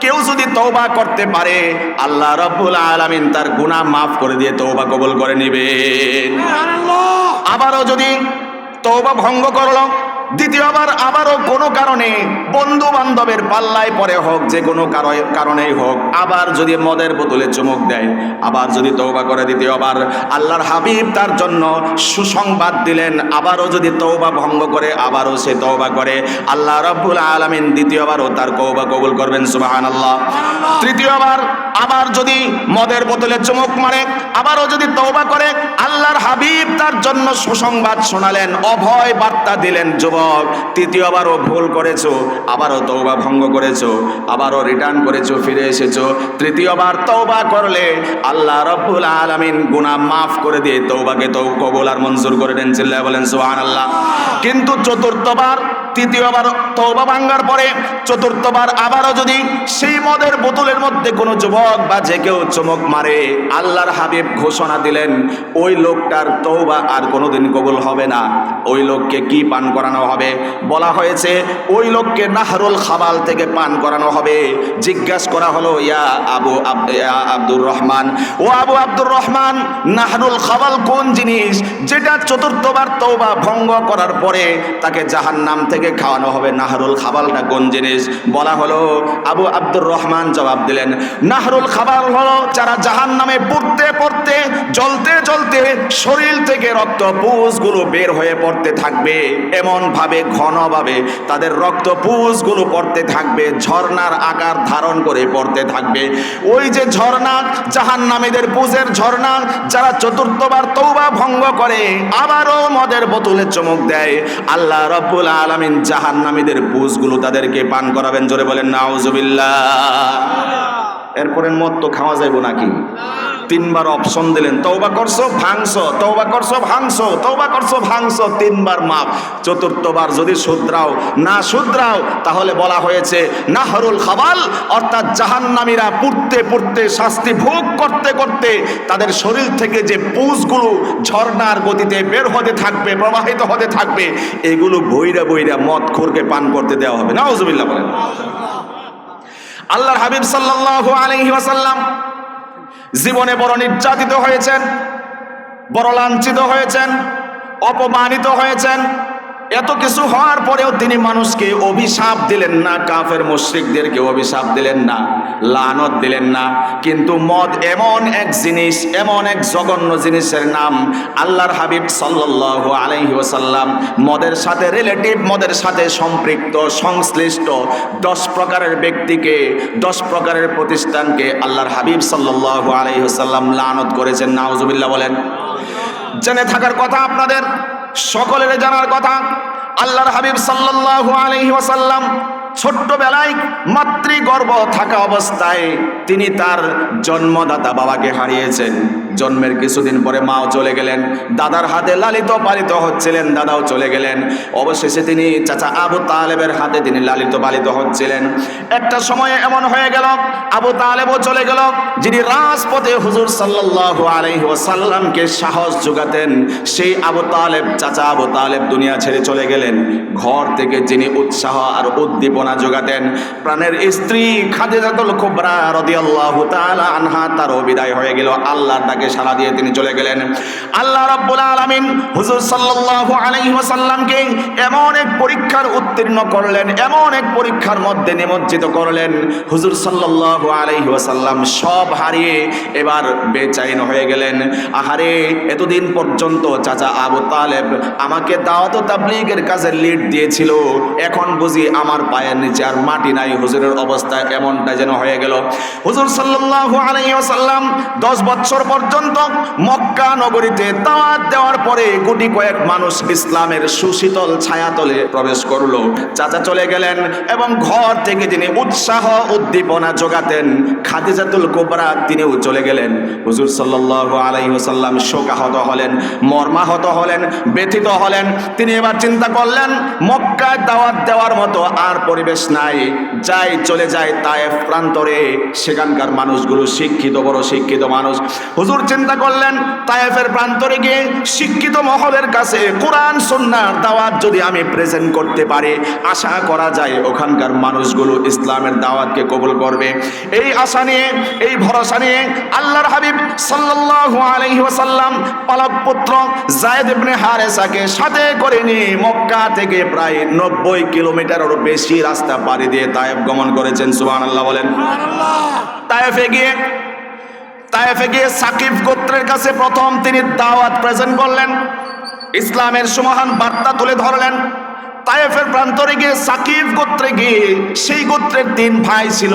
কেউ যদি তওবা করতে পারে, আল্লাহ রাব্বুল আলামিন তার গুনাহ মাফ করে দিয়ে তওবা কবুল করে নেবেন। আবারও যদি তওবা ভঙ্গ করলো, দ্বিতীয়বার আবারও কোনো কারণে বন্ধু বান্ধবের পাল্লায় পরে হোক, যে কোনো কারণেই হোক, আবার যদি মদের বোতলে চুমুক দেয়, আবার যদি তওবা করে দ্বিতীয়বার, আল্লাহর হাবিব তার জন্য সুসংবাদ দিলেন, আবারও যদি তওবা ভঙ্গ করে, আবারও সে তওবা করে, আল্লাহ রাব্বুল আলামিন দ্বিতীয়বারও তার তওবা কবুল করবেন। সুবহানাল্লাহ। তৃতীয়বার আবার যদি মদের বোতলে চুমুক মারে, আবারও যদি তওবা করে, আল্লাহর হাবিব তার জন্য সুসংবাদ শোনালেন, অভয় বার্তা দিলেন, তৃতীয়বারও ভুল করেছো, আবারও তওবা ভঙ্গ করেছো, আবারও রিটার্ন করেছো, ফিরে এসেছো, তৃতীয়বার তওবা করলে আল্লাহ রাব্বুল আলামিন গুনাহ মাফ করে দিয়ে তওবাকে কবুল আর মঞ্জুর করে দেন। চিল্লায় বলেন সুবহানাল্লাহ। কিন্তু চতুর্থবার, তৃতীয়বার তওবা ভাঙার পরে চতুর্থবার আবারও যদি সেই মদের বোতলের মধ্যে কোনো যুবক বা যে কেউ চুমুক মারে, আল্লাহর হাবিব ঘোষণা দিলেন, ওই লোকটার তওবা আর কোনোদিন কবুল হবে না। ওই লোককে কি পান করানো হবে? বলা হয়েছে ওই লোককে নাহরুল খাবাল থেকে পান করানো হবে। জিজ্ঞাসা করা হলো, ইয়া আব্দুর রহমান, ও আবু আব্দুর রহমান, নাহরুল খাবাল কোন জিনিস যেটা চতুর্থবার তওবা ভঙ্গ করার পরে তাকে জাহান্নাম থেকে খাওয়ানো হবে? নাহরুল খাবালটা কোন জিনিস? বলা হলো, আবু আব্দুর রহমান জবাব দিলেন, নাহরুল খাবাল হলো যারা জাহান্নামে পড়তে পড়তে, জ্বলতে জ্বলতে শরীর থেকে রক্ত পুঁজগুলো বের হয়ে পড়তে থাকবে, এমন ভাবে ঘনভাবে তাদের রক্ত পুঁজগুলো পড়তে থাকবে, ঝর্ণার আকার ধারণ করে পড়তে থাকবে। ওই যে ঝর্ণা, জাহান্নামীদের পুঁজের ঝর্ণা, যারা চতুর্থবার তওবা ভঙ্গ করে আবারও মদের বোতলে চুমুক দেয়, আল্লাহ রাব্বুল আলামিন জাহান্নামীদের পুঁজগুলো তাদেরকে পান করাবেন। জোরে বলেন নাউজুবিল্লাহ। এরপরে মদ তো খাওয়া যাইব নাকি? তিনবার অপশন দিলেন, তওবা করছো ভাঙছো, তওবা করছো ভাঙছো, তওবা করছো ভাঙছো, তিনবার মাপ। চতুর্থবার যদি শুধরাও না শুধরাও তাহলে বলা হয়েছে নাহরুল খাবাল, অর্থাৎ জাহান্নামীরা পুড়তে পুড়তে শাস্তি ভোগ করতে করতে তাদের শরীর থেকে যে পুঁজগুলো ঝর্ণার গতিতে বের হতে থাকবে, প্রবাহিত হতে থাকবে, এগুলো বইরা বইরা মদখোরকে পান করতে দেওয়া হবে। নাউজুবিল্লাহ বলেন। আল্লাহর হাবিব সাল্লাল্লাহু আলাইহি ওয়াসাল্লাম জীবনে বড় নির্যাতিত হয়েছেন, বড় লাঞ্ছিত হয়েছেন, অপমানিত হয়েছেন। এত কিছু হওয়ার পরেও তিনি মানুষকে অভিশাপ দিলেন না, কাফের মুশরিকদেরকে অভিশাপ দিলেন না, লানত দিলেন না। কিন্তু মদ এমন এক জিনিস, এমন এক জঘন্য জিনিসের নাম, আল্লাহর হাবিব সাল্লাল্লাহু আলাইহি ওয়াসাল্লাম মদের সাথে রিলেটিভ, মদের সাথে সম্পৃক্ত সংশ্লিষ্ট 10 প্রকারের ব্যক্তিকে, 10 প্রকারের প্রতিষ্ঠানকে আল্লাহর হাবিব সাল্লাল্লাহু আলাইহি ওয়াসাল্লাম লানত করেছেন। নাউজুবিল্লাহ বলেন। জেনে থাকার কথা, আপনাদের সকলের জানার কথা, আল্লাহর হাবিব সাল্লাল্লাহু আলাইহি ওয়াসাল্লাম ছোট্টবেলায় মাতৃগর্ভ থাকা অবস্থায় তিনি তার জন্মদাতা বাবাকে হারিয়েছেন। জন্মের কিছুদিন পরে মাও চলে গেলেন, দাদার হাতে লালিত পালিত হচ্ছিলেন, দাদাও চলে গেলেন। অবশেষে তিনি চাচা আবু তালেবের হাতে তিনি লালিত পালিত হচ্ছিলেন। একটা সময়ে এমন হয়ে গেল, আবু তালেবও চলে গেল, যিনি রাজপথে হুজুর সাল্লাল্লাহু আলাইহি ওয়াসাল্লামকে সাহস যোগাতেন, সেই আবু তালেব, চাচা আবু তালেব দুনিয়া ছেড়ে চলে গেলেন। ঘর থেকে যিনি উৎসাহ আর উদ্দীপনা যোগাতেন, প্রাণের স্ত্রী খাদিজাতুল কুবরা রাদিয়াল্লাহু তাআলা আনহা, তারও বিদায় হয়ে গেল। আল্লাহর ডাকে সাড়া দিয়ে তিনি চলে গেলেন। আল্লাহ রাব্বুল আলামিন হুজুর সাল্লাল্লাহু আলাইহি ওয়াসাল্লামকে এমন এক পরীক্ষার উত্তীর্ণ করলেন, এমন এক পরীক্ষার মধ্যে নিমজ্জিত করলেন, হুজুর সাল্লাল্লাহু আলাইহি ওয়াসাল্লাম সব হারিয়ে এবার বেচাইন হয়ে গেলেন। আহারে, এতদিন পর্যন্ত চাচা আবু তালেব আমাকে দাওয়াত ও তাবলীগের কাজে লিড দিয়েছিল, এখন বুঝি আমার পায়ের নিচে আর মাটি নাই। হুজুরের অবস্থা এমনটা যেন হয়ে গেল। হুজুর সাল্লাল্লাহু আলাইহি ওয়াসাল্লাম 10 বছর পর্যন্ত মক্কা নগরীতে দাওয়াত দেওয়ার পরে গুটি কয়েক মানুষ ইসলামের সুশীতল ছায়াতলে প্রবেশ করলো। চাচা চলে গেলেন এবং ঘর থেকে যিনি উৎসাহ উদ্দীপনা যোগাতেন, খাদিজাতুল কুবরা, তিনিও চলে গেলেন। হুজুর সাল্লাল্লাহু আলাইহি ওয়াসাল্লাম শোকাহত হলেন, মর্মাহত হলেন, ব্যথিত হলেন। তিনি এবার চিন্তা করলেন, মক্কায় দাওয়াত দেওয়ার মতো আর পরিবেশ নাই, যাই চলে যায় তায়েফ প্রান্তরে, সেখানকার মানুষগুলো শিক্ষিত, বড় শিক্ষিত মানুষ। হুজুর চিন্তা করলেন, তায়েফের প্রান্তরে গিয়ে শিক্ষিত মহলের কাছে কোরআন সুন্নাহর দাওয়াত যদি আমি প্রেজেন্ট করতে পারি, আশা করা যায় ওখানকার মানুষগুলো ইসলামের দাওয়াতকে কবুল করবে। এই আশা নিয়ে, এই ভরসা নিয়ে আল্লাহর হাবিব সাল্লাল্লাহু আলাইহি ওয়াসাল্লাম পালক পুত্র যায়েদ ইবনে হারেসাকে সাথে করে নিয়ে মক্কা থেকে প্রায় 90 কিলোমিটারের বেশি রাস্তা পাড়ি দিয়ে তায়েফ গমন করেছেন। সুবহানাল্লাহ বলেন। তায়েফে গিয়ে সাকিব গোত্রের কাছে প্রথম তিনি দাওয়াত প্রেজেন্ট করলেন, ইসলামের সুমহান বার্তা তুলে ধরলেন। তায়েফের প্রান্তরে গিয়ে সাকিব গোত্রে গিয়ে, সেই গোত্রের 3 ভাই ছিল,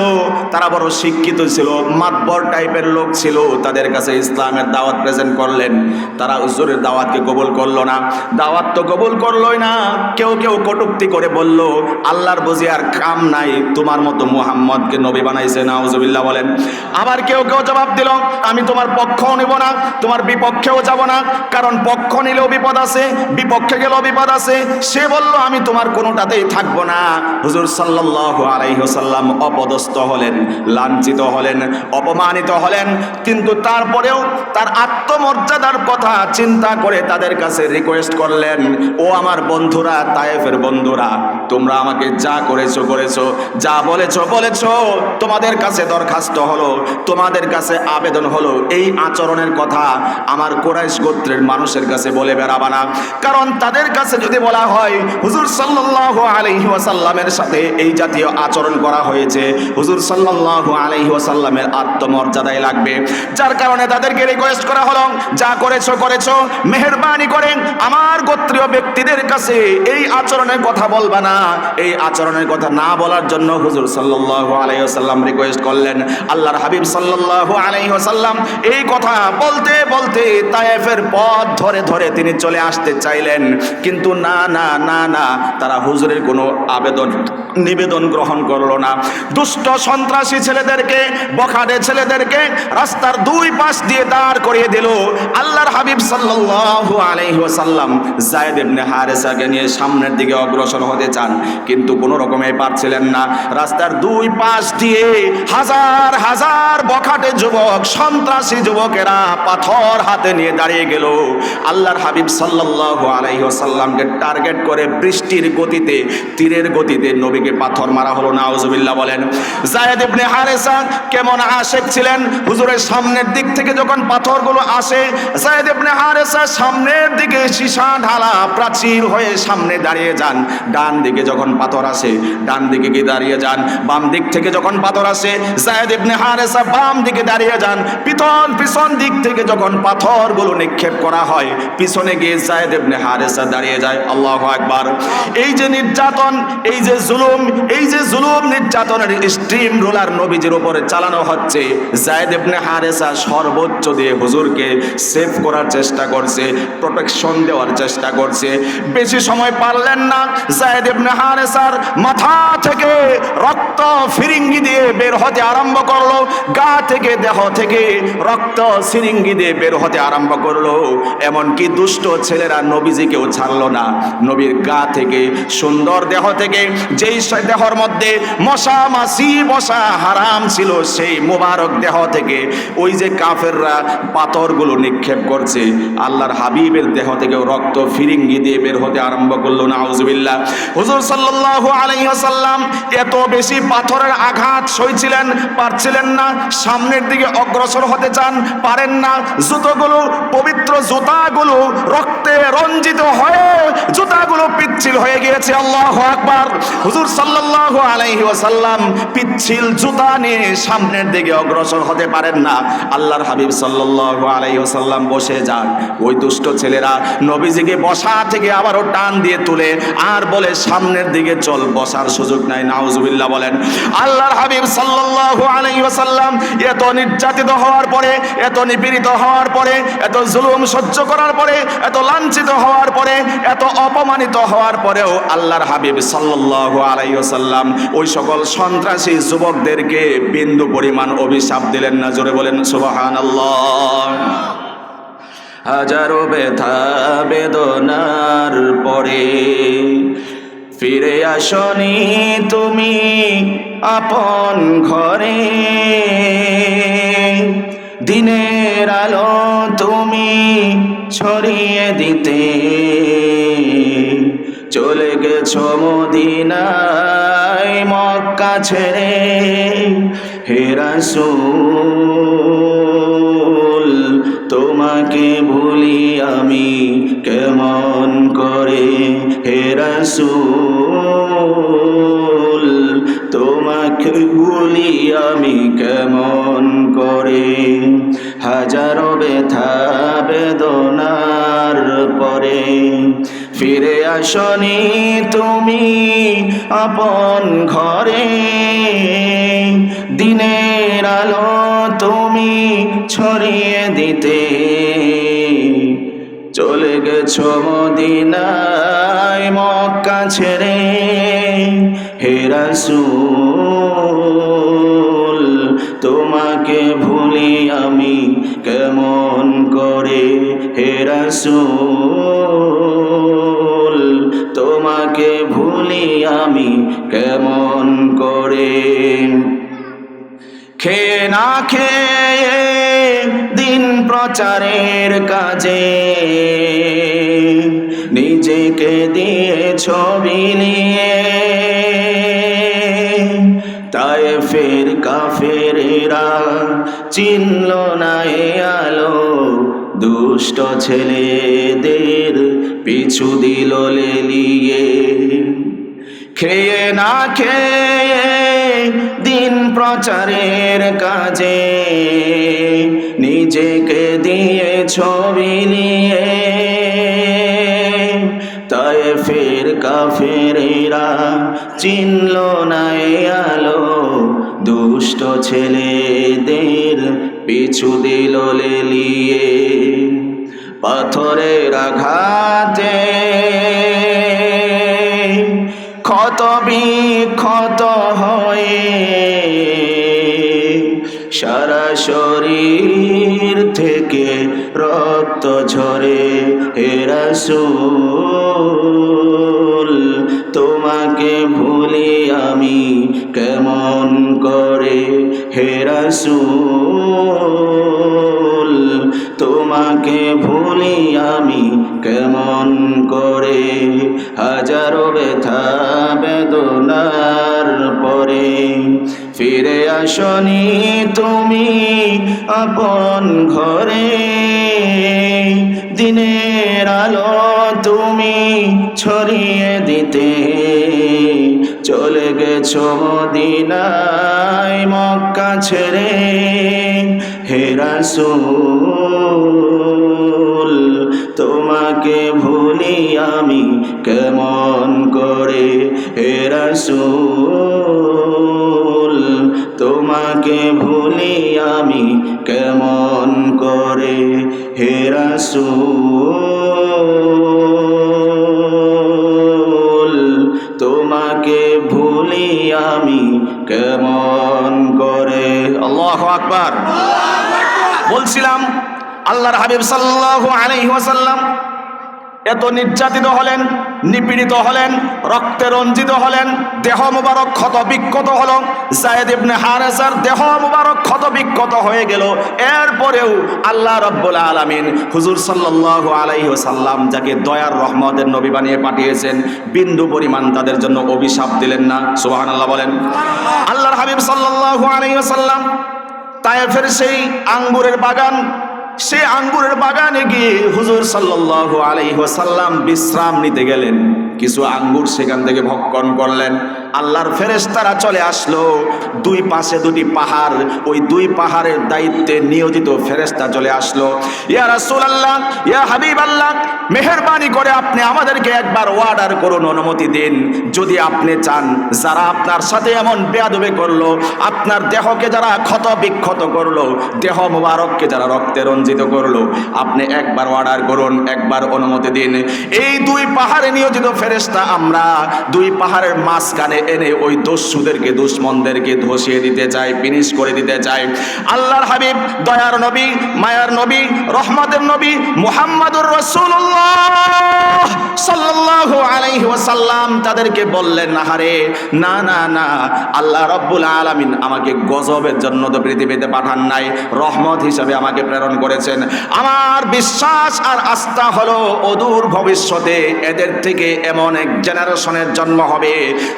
তারা বড় শিক্ষিত ছিল, মাতবর টাইপের লোক ছিল, তাদের কাছে ইসলামের দাওয়াত প্রেজেন্ট করলেন। তারা হুজুরের দাওয়াতকে কবুল করলো না। দাওয়াত তো কবুল করলোই না, কেউ কেউ কটূক্তি করে বলল, আল্লাহর বুঝি আর কাম নাই, তোমার মতো মুহাম্মদকে নবী বানাইছে। নাউজুবিল্লাহ বলেন। আবার কেউ কেউ জবাব দিল, আমি তোমার পক্ষও নেব না, তোমার বিপক্ষেও যাব না, কারণ পক্ষ নিলেও বিপদ আছে, বিপক্ষে গেলেও বিপদ আছে। সে বলল, আমি তোমার কোনোটাতেই থাকবো না। হুজুর সাল্লাল্লাহু আলাইহি ওয়াসাল্লাম অপদস্থ হলেন, লাঞ্ছিত হলেন, অপমানিত হলেন, কিন্তু তারপরেও তার আত্মমর্যাদার কথা চিন্তা করে তাদের কাছে রিকোয়েস্ট করলেন, ও আমার বন্ধুরা, তায়েফের বন্ধুরা, তোমরা আমাকে যা করেছো করেছো, যা বলেছো বলেছো, তোমাদের কাছে দরখাস্ত হলো, তোমাদের কাছে আবেদন হলো, এই আচরণের কথা আমার কুরাইশ গোত্রের মানুষের কাছে বলে বেড়াবা না। কারণ তাদের কাছে যদি বলা হয় হুজুর সাল্লাল্লাহু আলাইহি ওয়াসাল্লামের সাথে এই জাতীয় আচরণ করা হয়েছে, হুজুর সাল্লাল্লাহু আলাইহি ওয়াসাল্লামের আত্মমর্যাদায় লাগবে। যার কারণে তাদেরকে রিকোয়েস্ট করা হলো, যা করেছো করেছো, মেহেরবানি করেন আমার গোত্রীয় ব্যক্তিদের কাছে এই আচরণের কথা বলবা না। এই আচরণের কথা না বলার জন্য হুজুর সাল্লাল্লাহু আলাইহি ওয়াসাল্লাম রিকোয়েস্ট করলেন। আল্লাহর হাবিব সাল্লাল্লাহু আলাইহি ওয়াসাল্লাম এই কথা বলতে বলতে তায়েফের পথ ধরে ধরে তিনি চলে আসতে চাইলেন, কিন্তু না না না না, তারা হুজুরের কোনো নিবেদন গ্রহণ করলো না। দুষ্ট সন্ত্রাসী ছেলেদেরকে, বখাটে ছেলেদেরকে রাস্তার দুই পাশ দিয়ে দাঁড় করিয়ে দিল। আল্লাহর হাবিব সাল্লাল্লাহু আলাইহি ওয়াসাল্লাম যায়েদ ইবনে হারেসাকে নিয়ে সামনের দিকে অগ্রসর হতে চান, কিন্তু কোনো রকমে পারছিলেন না। রাস্তার দুই পাশ দিয়ে হাজার হাজার বখাটে যুবক, সন্ত্রাসী যুবকেরা পাথর হাতে নিয়ে দাঁড়িয়ে গেল। আল্লাহর হাবিব সাল্লাল্লাহু আলাইহি ওয়াসাল্লামকে টার্গেট করে বৃষ্টির গতিতে, তীরের গতিতে নবীকে পাথর মারা হলো। নাউজুবিল্লাহ বলেন। যায়েদ ইবনে হারেসা কেমন আশেক ছিলেন! হুজুরের সামনের দিক থেকে যখন পাথরগুলো আসে, যায়েদ ইবনে হারেসা সামনের দিকে সীসা ঢালা প্রাচীর হয়ে সামনে দাঁড়িয়ে যান। ডান দিকে যখন পাথর আসে, ডান দিকে গিয়ে দাঁড়িয়ে যান। বাম দিক থেকে যখন পাথর আসে, যায়েদ ইবনে হারেসা বাম দিকে দাঁড়িয়ে যান। পিছন দিক থেকে যখন পাথরগুলো নিক্ষেপ করা হয়, পিছনে গিয়ে যায়েদ ইবনে হারেসা দাঁড়িয়ে যায়। আল্লাহু আকবার। এই যে নির্যাতন, এই যে জুলুম নির্যাতনের স্ট্রিম রোলার নবীজির উপরে চালানো হচ্ছে, যায়েদ ইবনে হারেসা সর্বোচ্চ দিয়ে হুজুরকে সেভ করার চেষ্টা করছে, প্রোটেকশন দেওয়ার চেষ্টা করছে। বেশি সময় পারলেন না। যায়েদ ইবনে হারেসার মাথা থেকে রক্ত ফিরিঙ্গি দিয়ে বের হতে আরম্ভ করলো, গা থেকে, দেহ থেকে রক্ত সিরিঙ্গি দিয়ে বের হতে আরম্ভ করলো। এমনকি দুষ্ট ছেলেরা নবীজিকেও ছাড়লো না। নবীর গা থেকে, সুন্দর দেহ থেকে, যেই দেহর মধ্যে মশা মাছি বসা হারাম ছিল, সেই মুবারক দেহ থেকে ওই যে কাফেররা পাথরগুলো নিক্ষেপ করছে, আল্লাহর হাবিবের দেহ থেকেও রক্ত ফিরিঙ্গি দিয়ে বের হতে আরম্ভ করলো। নাউজুবিল্লাহ। হুজুর সাল্লাল্লাহু আলাইহি ওয়াসাল্লাম এত বেশি পাথরের আঘাত সইছিলেন, পারছিলেন না। সামনের দিকে অগ্রসর হতে চান, পারেন না। জুতোগুলো, পবিত্র জুতাগুলো রক্তে রঞ্জিত হয়ে জুতাগুলো পিচ্ছিল হয়ে গিয়েছে। আল্লাহু আকবার। হুজুর সাল্লাল্লাহু আলাইহি ওয়াসাল্লাম পিচ্ছিল জুতা নিয়ে সামনের দিকে অগ্রসর হতে পারেন না। আল্লাহর হাবিব সাল্লাল্লাহু আলাইহি ওয়াসাল্লাম বসে যান। ওই দুষ্ট ছেলেরা নবীজিকে বসা থেকে আবারও টান দিয়ে তুলে আর বলে, সামনের দিকে চল, বসার সুযোগ নাই। নাউজুবিল্লাহ বলেন। আল্লাহর হাবিব সাল্লাল্লাহু আলাইহি ওয়াসাল্লাম এত নির্যাতিত হওয়ার পরে, এত নিপীড়িত হওয়ার পরে, এত জুলুম সহ্য করার পরে, এত লাঞ্ছিত হওয়ার পরে, এত অপমানিত হওয়ার পরেও আল্লাহর হাবিব সাল্লাল্লাহু আলাইহি ওয়াসাল্লাম ওই সকল সন্ত্রাসী যুবকদেরকে বিন্দু পরিমাণ অভিশাপ দিলেন না। জোরে বলেন সুবহানাল্লাহ। হাজারো ব্যথা বেদনার পরে ফিরে আসনি তুমি আপন ঘরে, দিনের আলো তুমি ছড়িয়ে দিতে চলে গেছো মদিনায় মক্কা ছেড়ে। হে রাসূল তোমাকে ভুলি আমি কেমন করে, হে রাসূল তোমাকে ভুলি আমি কেমন করে। হাজারো ব্যথা বেদনার পরে ফিরে আসনি তুমি আপন ঘরে, দিনের আলো তুমি ছড়িয়ে দিতে চলে গেছো মদিনায় মক্কা ছেড়ে। হে রাসূল তোমাকে ভুলি আমি কেমন করে, হে রাসূল তোমাকে ভুলি আমি কেমন করে। খেয়ে না খেয়ে দিন প্রচারের কাজে নিজেকে দিয়ে ছবি নিয়ে, তায়েফের কাফেরেরা চিনল না এ আলো, দুষ্ট ছেলেদের পিছু দিল লেলিয়ে। খেয়ে না খেয়ে দিন প্রচারের কাজে নিজেকে দিয়ে ছবি নিয়ে, তায়েফের কাফেরেরা চিনল না এ আলো, দুষ্ট ছেলেদের পিছু দিল লেলিয়ে। পাথরের আঘাতে ক্ষত বিক্ষত হয়ে সারা শরীর থেকে রক্ত ঝরে। হে রাসূল তোমাকে ভুলি আমি কেমন করে। হে রাসূল তোমাকে ভুলি আমি কেমন করে। হাজারো ব্যথা বেদনার পরে ফিরে আসনি তুমি আপন ঘরে। দিনের আলো তুমি ছড়িয়ে দিতে চলে গেছো মদিনায় মক্কা ছেড়ে। হে রাসূল তোমাকে ভুলি আমি কেমন করে। হে রাসূল তোমাকে ভুলি আমি কেমন করে। হে রাসূল তোমাকে ভুলি আমি কেমন করে। আল্লাহু আকবার। বলছিলাম আল্লাহর হাবিব সাল্লাল্লাহু আলাইহি ওয়াসাল্লাম এত নির্যাতিত হলেন, নিপীড়িত হলেন, রক্তে রঞ্জিত হলেন, দেহ মুবারক ক্ষত বিক্ষত হলো। যায়েদ ইবনে হারেসার দেহ মুবারক ক্ষত বিক্ষত হয়ে গেল। এরপরেও আল্লাহ রাব্বুল আলামিন হুজুর সাল্লাল্লাহু আলাইহি ওয়াসাল্লাম যাকে দয়ার রহমতের নবী বানিয়ে পাঠিয়েছেন, বিন্দু পরিমাণ তাদের জন্য অভিশাপ দিলেন না। সুবহানাল্লাহ বলেন। আল্লাহর হাবিব সাল্লাল্লাহু আলাইহি ওয়াসাল্লাম তায়েফের সেই আঙ্গুরের বাগান, সে আঙ্গুরের বাগানে গিয়ে হুজুর সাল্লাল্লাহু আলাইহি ওয়াসাল্লাম বিশ্রাম নিতে গেলেন। কিছু আঙ্গুর সেখান থেকে ভক্ষণ করলেন। আল্লাহর ফেরেশতারা চলে আসলো। দুই পাশে দুটি পাহাড়, ওই দুই পাহাড়ের দায়িত্বে নিয়োজিত ফেরেশতা চলে আসলো। ইয়া রাসূলুল্লাহ, ইয়া হাবিবাল্লাহ, মেহেরবানি করে আপনি আমাদেরকে একবার অর্ডার করুন, অনুমতি দিন। যদি আপনি চান যারা আপনার সাথে এমন বেয়াদবি করলো, আপনার দেহকে যারা ক্ষত বিক্ষত করলো, দেহ মুবারককে যারা রক্তে রঞ্জিত করলো, আপনি একবার অর্ডার করুন, একবার অনুমতি দিন। এই দুই পাহাড়ে নিয়োজিত ফেরেশতা আমরা দুই পাহাড়ের মাঝখানে এনে ওই দস্যুদেরকে, দুশমনদেরকে ধসিয়ে দিতে চাই, ফিনিশ করে দিতে চাই। আল্লাহর হাবিব, দয়ার নবী, মায়ার নবী, রহমতের নবী মুহাম্মদুর রাসূলুল্লাহ সাল্লাল্লাহু আলাইহি ওয়াসাল্লাম তাদেরকে বললেন, আহারে না না না, আল্লাহ রাব্বুল আলামিন আমাকে গজবের জন্য তো পৃথিবীতে পাঠান নাই, রহমত হিসাবে আমাকে প্রেরণ করেছেন। আমার বিশ্বাস আর আস্থা হলো অদূর ভবিষ্যতে এদের থেকে এমন এক জেনারেশনের জন্ম হবে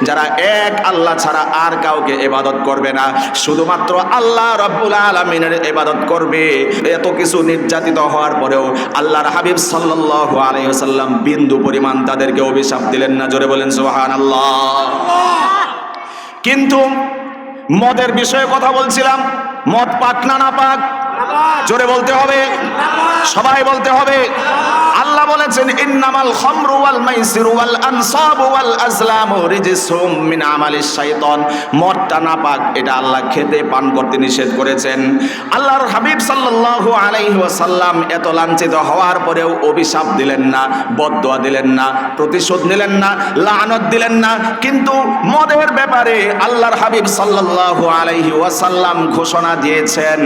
যারা এক আল্লাহ ছাড়া আর কাউকে ইবাদত করবে না, শুধুমাত্র আল্লাহ রাব্বুল আলামিনের ইবাদত করবে। এত কিছু নির্যাতিত হওয়ার পরেও আল্লাহর হাবিব সাল্লাল্লাহু আলাইহি ওয়াসাল্লাম বিন্দু পরিমাণ তাদেরকে অভিশাপ দিলেন না। জোরে বলেন সুবহানাল্লাহ। কিন্তু মদের বিষয়ে কথা বলছিলাম, মদ পাক না না পাক? জোরে বলতে হবে, সবাই বলতে হবে। আল্লাহ বলেছেন, ইন্নামাল খামরু ওয়াল মাইসিরু ওয়াল আনসাবু ওয়াল আজলামু রিজসুম মিন আমালিশ শাইতান। মদটা নাপাক, এটা আল্লাহ খেতে পান করতে নিষেধ করেছেন। আল্লাহর হাবিব সাল্লাল্লাহু আলাইহি ওয়াসাল্লাম এত লাঞ্ছিত হওয়ার পরেও অভিশাপ দিলেন না, বদদুয়া দিলেন না, প্রতিশোধ নিলেন না, লানত দিলেন না। কিন্তু মদের ব্যাপারে আল্লাহর হাবিব সাল্লাল্লাহু আলাইহি ওয়াসাল্লাম ঘোষণা দিয়েছেন,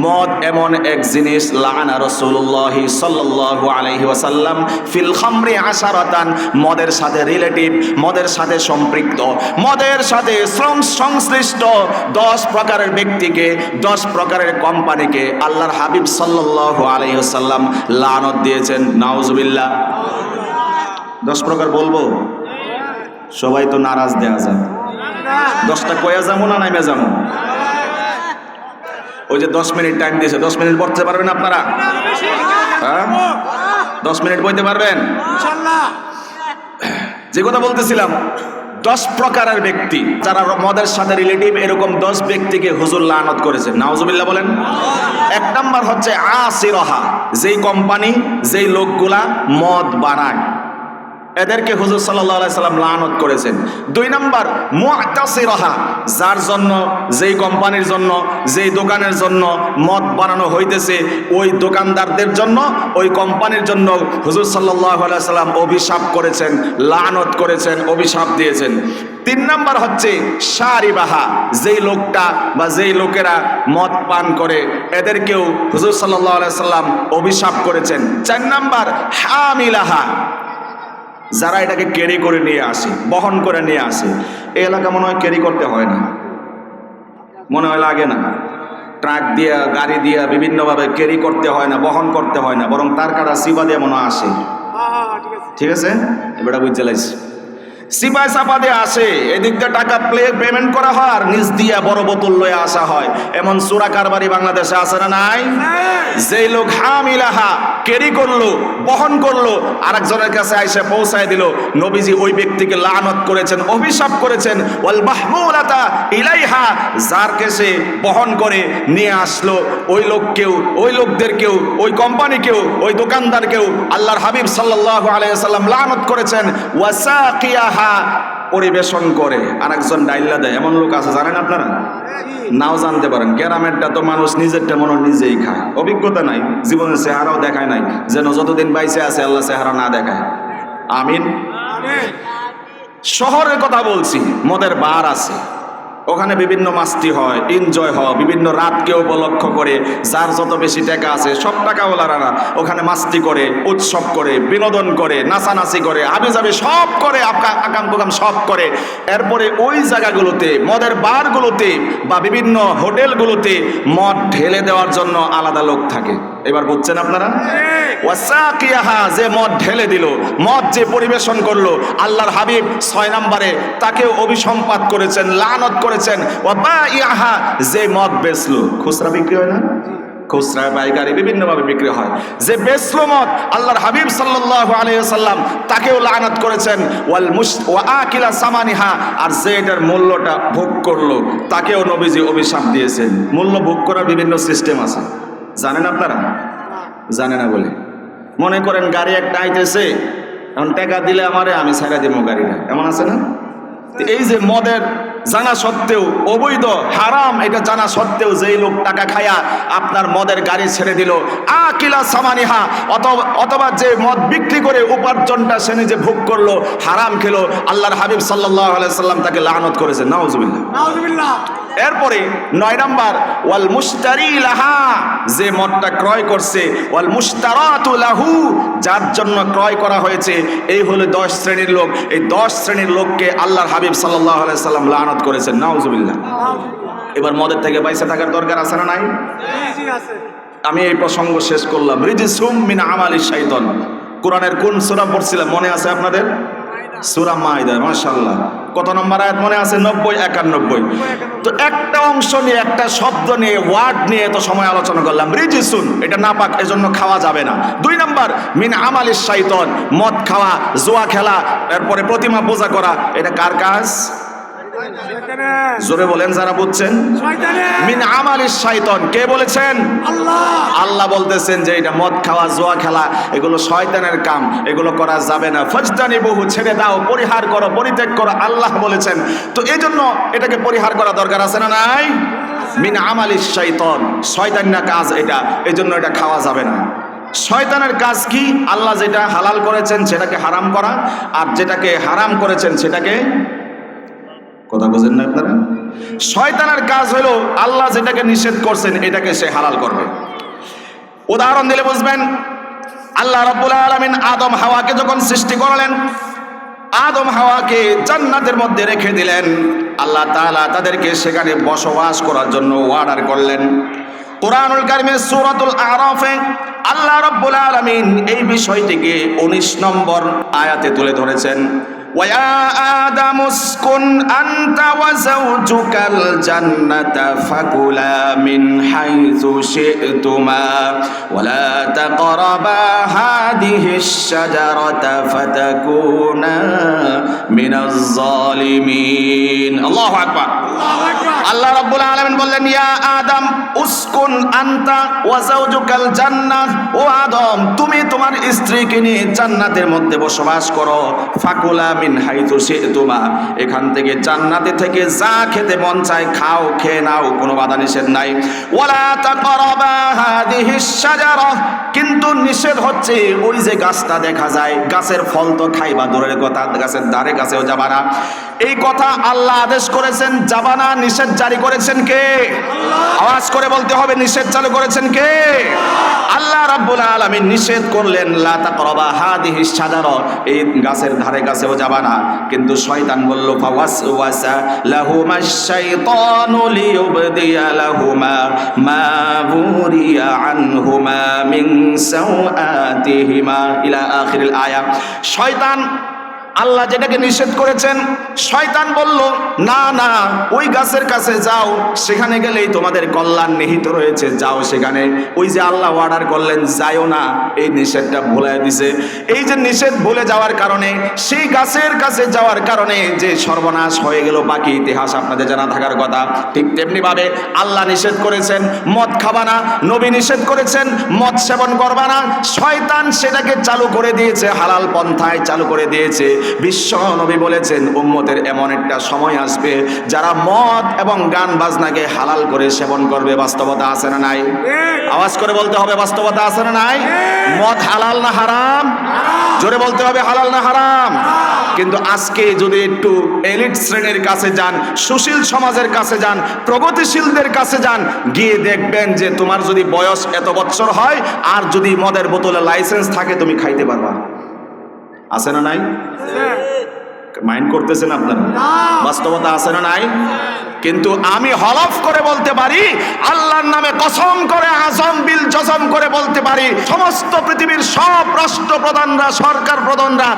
মদ এমন এক জিনিস, লাআনা রাসূলুল্লাহ সাল্লাল্লাহু আলাইহি ওয়াসাল্লাম ফিল খামরি আশারাতান, মদের সাথে রিলেটিভ, মদের সাথে সম্পৃক্ত, মদের সাথে সংশ্লিষ্ট 10 প্রকারের ব্যক্তিকে, 10 প্রকারের কোম্পানিকে আল্লাহর হাবিব সাল্লাল্লাহু আলাইহি ওয়াসাল্লাম লানত দিয়েছেন। নাউজুবিল্লাহ। 10 প্রকার বলবো? সবাই তো নারাজ দেয়া যায়। 10টা কয়া যাবো না নামে যাবো? ওই যে 10 মিনিট টাইম দিয়েছে, 10 মিনিট পড়তে পারবেন আপনারা? হ্যাঁ, 10 মিনিট বইতে পারবেন ইনশাআল্লাহ। যে কথা বলতেছিলাম, 10 প্রকারের ব্যক্তি যারা মদের সাথে রিলেটিভ, এরকম 10 ব্যক্তিকে হুজুর লানত করেছেন। নাউজুবিল্লাহ বলেন। 1 নাম্বার হচ্ছে আসিরহা, যেই কোম্পানি, যেই লোকগুলা মদ বানায়, এদেরকে হুজুর সাল্লাল্লাহু আলাইহি সাল্লাম লানত করেছেন। 2 নাম্বার মুআতাসিরাহা, যার জন্য, যেই কোম্পানির জন্য, যেই দোকানের জন্য মদ বানানো হইতেছে, ওই দোকানদারদের জন্য, ওই কোম্পানির জন্য হুজুর সাল্লাল্লাহু আলাইহি সাল্লাম অভিশাপ করেছেন, লানত করেছেন, অভিশাপ দিয়েছেন। 3 নাম্বার হচ্ছে শারিবাহা, যেই লোকটা বা যেই লোকেরা মদ পান করে এদেরকেও হুজুর সাল্লাল্লাহু আলাইহি সাল্লাম অভিশাপ করেছেন। 4 নাম্বার হামিলাহা, যারা এটাকে ক্যারি করে নিয়ে আসে, বহন করে নিয়ে আসে। এই এলাকা মনে হয় ক্যারি করতে হয় না, মনে হয় লাগে না, ট্রাক দিয়া, গাড়ি দিয়া বিভিন্নভাবে ক্যারি করতে হয় না, বহন করতে হয় না, বরং তার কাটা সিবা দিয়ে মনে হয় আসে। ঠিক আছে, এবারে বুঝতে লাগছে, সিপাই চাপা দিয়ে আসে, এদিক দিয়ে টাকা পেমেন্ট করা হয় আর নিচ দিয়ে বড় বোতল লয়ে আসা হয়। এমন চোরা কারবারি বাংলাদেশে আছে না নাই? যেই লোক হামিলাহা, ক্যারি করলো, বহন করলো, আরেকজনের কাছে আইসা পৌঁছায় দিল, নবীজি ওই ব্যক্তিকে লানত করেছেন, অভিশাপ করেছেন। ওয়াল মাহমুলাতা ইলাইহা, যার কাছে বহন করে নিয়ে আসলো ওই লোককেও, ওই লোকদেরকেও, ওই কোম্পানিকেও, ওই দোকানদারকেও আল্লাহর হাবিব সাল্লাল্লাহু আলাইহি ওয়াসাল্লাম লানত করেছেন। ওয়াসাকিয়াহা, পরিবেশন করে আরেকজন ডাইল্লা দেয়, এমন লোক আছে, জানেন আপনারা? নাও জানতে পারেন, গ্রামেরটা তো মানুষ নিজেরটা মনে নিজেই খায়, অভিজ্ঞতা নাই, জীবনের চেহারাও দেখায় নাই, যেন যতদিন বাইসে আছে আল্লাহ চেহারা না দেখায়। আমিন। শহরের কথা বলছি, মদের বার আছে, ওখানে বিভিন্ন মাস্তি হয়, এনজয় হয়, বিভিন্ন রাতকে উপলক্ষ করে যার যত বেশি টাকা আছে, সব টাকাওয়ালারা না ওখানে মাস্তি করে, উৎসব করে, বিনোদন করে, নাচানাচি করে, আবিজাবি সব করে, আকাম কুকাম সব করে। এরপরে ওই জায়গাগুলোতে, মদের বারগুলোতে বা বিভিন্ন হোটেলগুলোতে মদ ঢেলে দেওয়ার জন্য আলাদা লোক থাকে। এবার বুঝছেন আপনারা? ওয়াসাকিয়াহা, যে মদ ঢেলে দিল, মদ যে পরিবেশন করলো, আল্লাহর হাবিব 6 নম্বরে তাকেও অভিসম্পাত করেছেন, লানত করেছেন। ওয়াবাইয়াহা, যে মদ বেচলো, খুচরা বিক্রি হয় না, খুচরা পাইকারি বিভিন্নভাবে বিক্রি হয়, যে বেচলো মদ, আল্লাহর হাবিব সাল্লাল্লাহু আলাইহি ওয়াসাল্লাম তাকেও লানত করেছেন। ওয়া আকিলা সামানিহা, আর যে এটার মূল্যটা ভোগ করলো তাকেও নবীজি অভিশাপ দিয়েছেন। মূল্য ভোগ করার বিভিন্ন সিস্টেম আছে, জানেন আপনারা? জানে না বলে মনে করেন গাড়ি একটা আইতেছে, এখন টাকা দিলে আমারে, আমি ছাড়া দিব গাড়িটা, এমন আছে না? এই যে মদের জানা সত্ত্বেও, অবৈধ হারাম এটা জানা সত্ত্বেও যেই লোক টাকা খায়া আপনার মদের গাড়ি ছেড়ে দিল, আকিলা সামানিহা, অথবা যে মদ বিক্রি করে উপার্জনটা সে নিজে ভোগ করলো, হারাম খেলো, আল্লাহর হাবিব সাল্লাল্লাহু আলাইহি সাল্লাম তাকে লানত করেছেন। নাউজুবিল্লাহ, নাউজুবিল্লাহ। এরপরে 9 নাম্বার, ওয়াল মুশতারি লাহা, যে মদটা ক্রয় করছে, ওয়াল মুশতারাতু লাহু, যার জন্য ক্রয় করা হয়েছে, এই হলো 10 শ্রেণীর লোক। এই 10 শ্রেণীর লোককে আল্লাহর হাবিব সাল্লাল্লাহু আলাইহি সাল্লাম লানত করেছেন। নাউজুবিল্লাহ। এবার মদের থেকে বাইসে থাকার দরকার আছে না নাই? আমি এই প্রসঙ্গ শেষ করলাম। রিজিসুম মিন আমালিশ শাইতান, কোরআনের কোন সূরা পড়ছিলাম মনে আছে আপনাদের? সূরা মাইদা। মাশাআল্লাহ, কত নম্বর আয়াত মনে আছে? 90, 91। তো একটা অংশ নিয়ে, একটা শব্দ নিয়ে, ওয়ার্ড নিয়ে এত সময় আলোচনা করলাম। রিজিসুন, এটা নাপাক, এজন্য খাওয়া যাবে না। 2 নাম্বার, মিন আমালিশ শাইতান, মদ খাওয়া, জুয়া খেলা, এরপরে প্রতিমা পূজা করা, এটা কার কাজ? জোরে বলেন যারা বুঝছেন। মিন আমালিশ শাইতান, কে বলেছেন? আল্লাহ। আল্লাহ বলতেছেন যে এটা মদ খাওয়া, জুয়া খেলা, এগুলো শয়তানের কাম, এগুলো করা যাবে না। ফাজতানিবুহু, ছেড়ে দাও, পরিহার করো, পরিত্যাগ করো, আল্লাহ বলেছেন। তো এই জন্য এটাকে পরিহার করা দরকার আছে না নাই? মিন আমালিশ শাইতান, শয়তানের কাজ এটা, এই জন্য এটা খাওয়া যাবে না। শয়তানের কাজ কি? আল্লাহ যেটা হালাল করেছেন সেটাকে হারাম করা, আর যেটাকে হারাম করেছেন সেটাকে, কথা বোঝেন না আপনারা? শয়তানের কাজ হলো আল্লাহ যেটাকে নিষেধ করছেন এটাকে সে হালাল করবে। উদাহরণ দিলে বুঝবেন। আল্লাহ রাব্বুল আলামিন আদম হাওয়াকে যখন সৃষ্টি করলেন, আদম হাওয়াকে জান্নাতের মধ্যে রেখে দিলেন। আল্লাহ তাআলা তাদেরকে সেখানে বসবাস করার জন্য অর্ডার করলেন। কুরআনুল কারীমের সূরাতুল আরাফে আল্লাহ রাব্বুল আলামিন এই বিষয়টিকে 19 নম্বর আয়াতে তুলে ধরেছেন। ويا آدم اسكن أنت وزوجك الجنة فكلا من حيث شئتما ولا تقربا هذه الشجرة فتكونا من الظالمين الله أكبر আল্লাহ রাব্বুল আলামিন বললেন ইয়া আদম উসকুন আনতা ওয়া যাওজুকাল জান্নাহ, ও আদম তুমি তোমার স্ত্রীকে নিয়ে জান্নাতের মধ্যে বসবাস করো। ফাকুলা মিন হাইতু শিতুমা, এখান থেকে জান্নাতে থেকে যা খেতে মন চায় খাও, খেয়ে নাও, কোনো বাধা নিষেধ নাই। ওয়ালা তাকরাবা হাদিহিস শাজারা, কিন্তু নিষেধ হচ্ছে ওই যে গাছটা দেখা যায়, গাছের ফল তো খাইবা দূরের কথা, গাছের ধারে কাছেও যাবা না। এই কথা আল্লাহ আদেশ করেছেন, যাবা না। নিষেধ জারি করেছেন কে? আওয়াজ করে বলতে হবে, নিষেধ চালু করেছেন কে? আল্লাহ রাব্বুল আলামিন নিষেধ করলেন লা তাকরাবা হাদিহিস শাজারা, এই গাছের ধারে কাছেও যাবা না। কিন্তু শয়তান বলল ফাওয়াসওয়াসা লাহুমাশ শাইতানু লিয়ুবদিয়া লাহুমা মা বুরিয়া আনহুমা মিন সাওআতিহিমা ইলা আখিরিল আয়া। শয়তান আল্লাহ যেটাকে নিষেধ করেছেন, শয়তান বলল না না ওই গাছের কাছে যাও, সেখানে গেলেই তোমাদের কল্যাণ নিহিত রয়েছে, যাও সেখানে। ওই যে আল্লাহ অর্ডার করলেন যাইও না, এই নিষেধটা ভুলাই দিছে। এই যে নিষেধ ভুলে যাওয়ার কারণে, সেই গাছের কাছে যাওয়ার কারণে যে সর্বনাশ হয়ে গেল, বাকি ইতিহাস আপনাদের জানা থাকার কথা। ঠিক তেমনি ভাবে আল্লাহ নিষেধ করেছেন মদ খাবা না, নবী নিষেধ করেছেন মদ সেবন করবা না, শয়তান সেটাকে চালু করে দিয়েছে, হালাল পন্থায় চালু করে দিয়েছে। বিশ্ব নবী বলেছেন উম্মতের এমন একটা সময় আসবে যারা মদ এবং গান বাজনাকে হালাল করে সেবন করবে। বাস্তবতা আছে না নাই? আওয়াজ করে বলতে হবে, বাস্তবতা আছে না নাই? মদ হালাল না হারাম? জোরে বলতে হবে, হালাল না হারাম? কিন্তু আজকে যদি একটু এলিট শ্রেণীর কাছে যান, সুশীল সমাজের কাছে যান, প্রগতিশীলদের কাছে যান, গিয়ে দেখবেন যে তোমার যদি বয়স এত বছর হয় আর যদি মদের বোতলে লাইসেন্স থাকে তুমি খাইতে পারবা। আছে না নাই? মাইন্ড করতেছেন আপনারা? বাস্তবতা আছে না নাই? কিন্তু আমি হলফ করে বলতে পারি, আল্লাহর নামে কসম করে আজম বিল জজম করে বলতে পারি, সমস্ত পৃথিবীর সব রাষ্ট্রপ্রধানরা, সরকার প্রধানরা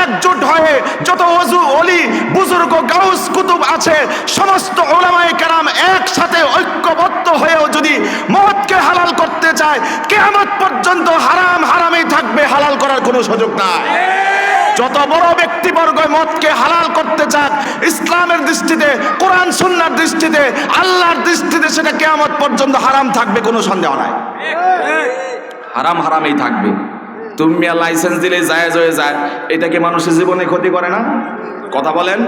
একজোট হয়ে, যত ওযু ওলি বুজুর্গ গাউস কুতুব আছে, সমস্ত উলামায়ে কেরাম একসাথে ঐক্যবদ্ধ হয়েও যদি মদকে হালাল করতে চায়, কিয়ামত পর্যন্ত হারাম হারামেই থাকবে, হালাল করার কোনো সুযোগ নাই। যত বড় ব্যক্তিবর্গ মদকে হালাল করতে চান, ইসলামের দৃষ্টিতে, কোরআন সুন্নাহর দৃষ্টিতে, আল্লাহর দৃষ্টিতে সেটা কিয়ামত পর্যন্ত হারাম থাকবে, কোনো সন্দেহ নাই। হারাম হারামেই থাকবে। তুমি লাইসেন্স দিলে জায়েজ হয়ে যায়, এটা কি মানুষের জীবনে ক্ষতি করে না? কথা বলেন।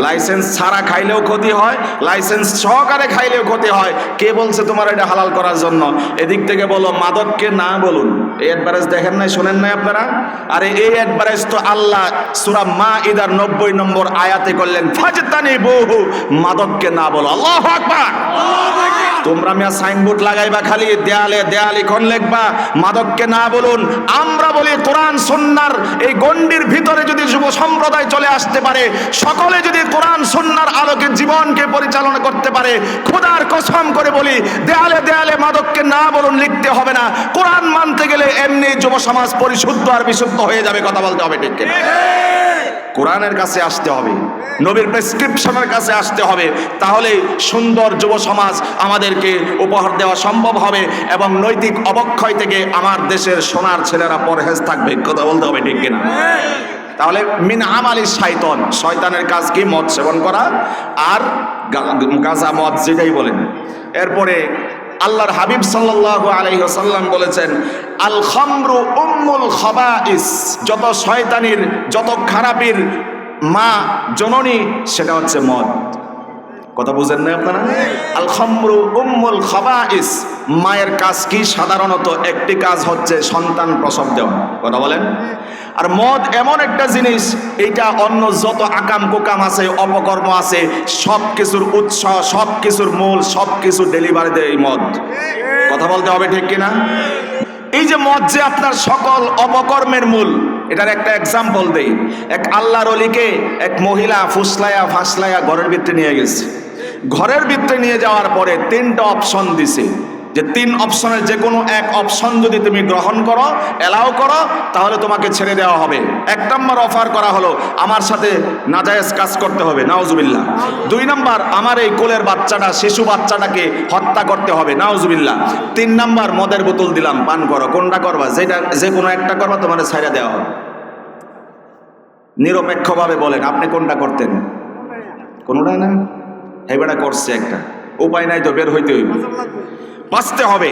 লাইসেন্স ছাড়া খাইলেও ক্ষতি হয়, লাইসেন্স সহকারে খাইলেও ক্ষতি হয়। কে বলছে তোমার এটা হালাল করার জন্য? এদিক থেকে বলো মাদককে না বলুন। এই অ্যাডভারেজ দেখেন নাই, শোনেন নাই আপনারা? আরে এই অ্যাডভারেজ তো আল্লাহ সূরা মাইদার 90 নম্বর আয়াতে করলেন, ফাজতানিবুহু, মাদককে না বলো। আল্লাহু আকবার। তোমরা মিয়া সাইনবোর্ড লাগাইবা, খালি দেয়ালে দেয়াল লিখন লিখবা মাদককে না বলুন। আমরা বলি কোরআন সুন্নাহর এই গণ্ডির ভিতরে যদি যুব সম্প্রদায় চলে আসতে পারে, সকলে যদি কোরআন সুন্নাহর আলোকে জীবনকে পরিচালনা করতে পারে, খোদার কসম করে বলি দেয়ালে দেয়ালে মাদককে না বলুন লিখতে হবে না। কোরআন মানতে গেলে এমনি যুব সমাজ পরিশুদ্ধ আর বিশুদ্ধ হয়ে যাবে। কথা বলতে হবে, ঠিক কিনা? কোরআনের কাছে আসতে হবে, নবীর প্রেসক্রিপশনের কাছে আসতে হবে, তাহলে সুন্দর যুব সমাজ আমাদেরকে উপহার দেওয়া সম্ভব হবে এবং নৈতিক অবক্ষয় থেকে আমার দেশের সোনার ছেলেরা পরহেজ থাকবে। কথা বলতে হবে, ঠিক কিনা? তাহলে মিন আমালি শাইতান, শয়তানের কাজ কি? মদ সেবন করা আর গাঁজা মদ যেটাই বলেন। এরপরে আল্লাহর হাবিব সাল্লাল্লাহু আলাইহি ওয়াসাল্লাম বলেছেন আল খামরু উম্মুল খাবাইস, যত শয়তানির, যত খারাপির মা জননী সেটা হচ্ছে মদ। কথা বুঝেন না আপনারা? আল খামরু উম্মুল খাবাইস, মায়ের কাজ কি? সাধারণত একটি কাজ হচ্ছে সন্তান প্রসব দেওয়া। কথা বলেন। আর মদ এমন একটা জিনিস, এইটা অন্য যত আকাম কুকাম আছে, অপকর্ম আছে, সব কিছুর উৎস, সব কিছুর মূল, সব কিছু ডেলিভারি দেয় এই মদ। কথা বলতে হবে, ঠিক কিনা? এই যে মদ যে আপনার সকল অপকর্মের মূল, এটার একটা এক্সাম্পল দেই। এক আল্লাহর ওলিকে এক মহিলা ফুসলায়া ফাসলায়া ঘরের ভিতরে নিয়ে গেছে। ঘরের ভিতরে নিয়ে যাওয়ার পরে 3টা অপশন দিছে। যে 3 অপশনের যে কোনো এক অপশন যদি তুমি গ্রহণ করো, এলাও করো, তাহলে তোমাকে ছেড়ে দেওয়া হবে। 1 নম্বর অফার করা হলো, আমার সাথে নাজায়েজ কাজ করতে হবে, নাউজুবিল্লাহ। 2 নম্বর, আমার এই কোলের বাচ্চাটা, শিশু বাচ্চাটাকে হত্যা করতে হবে, নাউজুবিল্লাহ। 3 নম্বর, মদের বোতল দিলাম, পান করো। কোনটা করবা? যেটা যে কোনো একটা করবা, তোমার ছেড়ে দেওয়া হবে। নিরপেক্ষভাবে বলেন, আপনি কোনটা করতেন? কোনটাই না, হেবেটা করছে একটা, উপায় নাই তো, বের হইতে হইব, বাঁচতে হবে।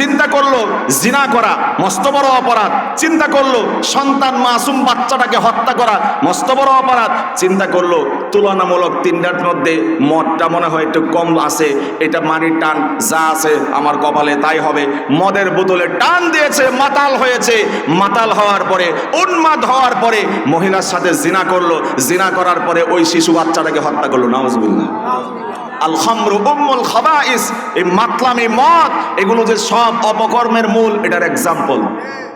চিন্তা করলো জিনা করা মস্ত বড় অপরাধ, চিন্তা করলো সন্তান মাসুম বাচ্চাটাকে হত্যা করা মস্ত বড় অপরাধ, চিন্তা করলো তুলনামূলক 3টার মধ্যে মদটা মনে হয় একটু কম আছে, এটা মানির টান, যা আছে আমার কপালে তাই হবে। মদের বোতলে টান দিয়েছে, মাতাল হয়েছে, মাতাল হওয়ার পরে, উন্মাদ হওয়ার পরে মহিলার সাথে জিনা করলো, জিনা করার পরে ওই শিশু বাচ্চাটাকে হত্যা করলো, নাউজুবিল্লাহ। আল খামরু উম্মুল খাবাইস, এই মাতলামি, মদ, এগুলো যে সব অপকর্মের মূল, এটার এক্সাম্পল।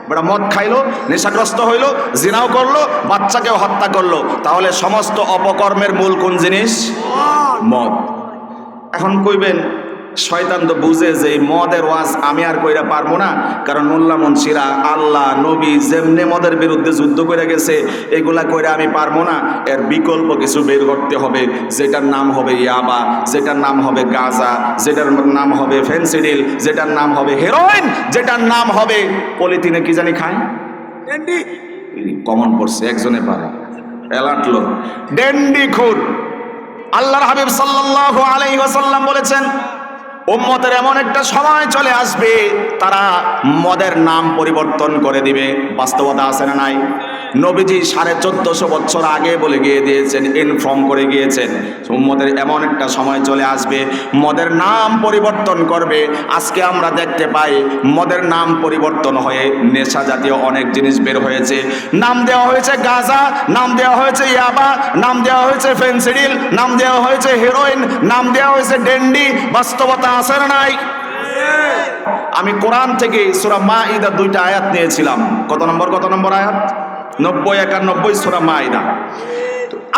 বেটা মদ খাইলো, নেশাগ্রস্ত হইলো, জিনাও করলো, বাচ্চাকেও হত্যা করলো, তাহলে সমস্ত অপকর্মের মূল কোন জিনিস? মদ। এখন কইবেন শয়তান তো বুঝে যে এই মদের ওয়াজ আমি আর কইরা পারবো না, কারণ মোল্লা মুন্সিরা, আল্লাহ, নবী যেমনে মদের বিরুদ্ধে যুদ্ধ করে গেছে, এগুলা কইরা আমি পারবো না। এর বিকল্প কিছু বের করতে হবে, যেটার নাম হবে ইয়াবা, যেটার নাম হবে গাঁজা, যেটার নাম হবে ফেন্সিডিল, যেটার নাম হবে হেরোইন, যেটার নাম হবে পলিথিনে কি জানি খায়, কমন পড়ছে, একজনে পারে, অ্যালার্ট লোক, ডেন্ডি খুর। আল্লাহর হাবিব সাল্লাল্লাহু আলাইহি ওয়াসাল্লাম বলেছেন, উম্মতের এমন একটা সময় চলে আসবে, তারা মদের নাম পরিবর্তন করে দিবে। বাস্তবতা আছে না নাই? নবীজি 1450 বছর আগে বলে গিয়ে দিয়েছেন, ইনফর্ম করে গিয়েছেন, উম্মতের এমন একটা সময় চলে আসবে, মদের নাম পরিবর্তন করবে। আজকে আমরা দেখতে পাই মদের নাম পরিবর্তন হয়ে নেশা জাতীয় অনেক জিনিস বের হয়েছে। নাম দেওয়া হয়েছে গাঁজা, নাম দেওয়া হয়েছে ইয়াবা, নাম দেওয়া হয়েছে ফেন্সিডিল, নাম দেওয়া হয়েছে হেরোইন, নাম দেওয়া হয়েছে ডেন্ডি। বাস্তবতা আছে না নাই? আমি কোরআন থেকে সূরা মাইদা 2টা আয়াত নিয়েছিলাম। কত নম্বর আয়াত? 90-91 সূরা মাইদা।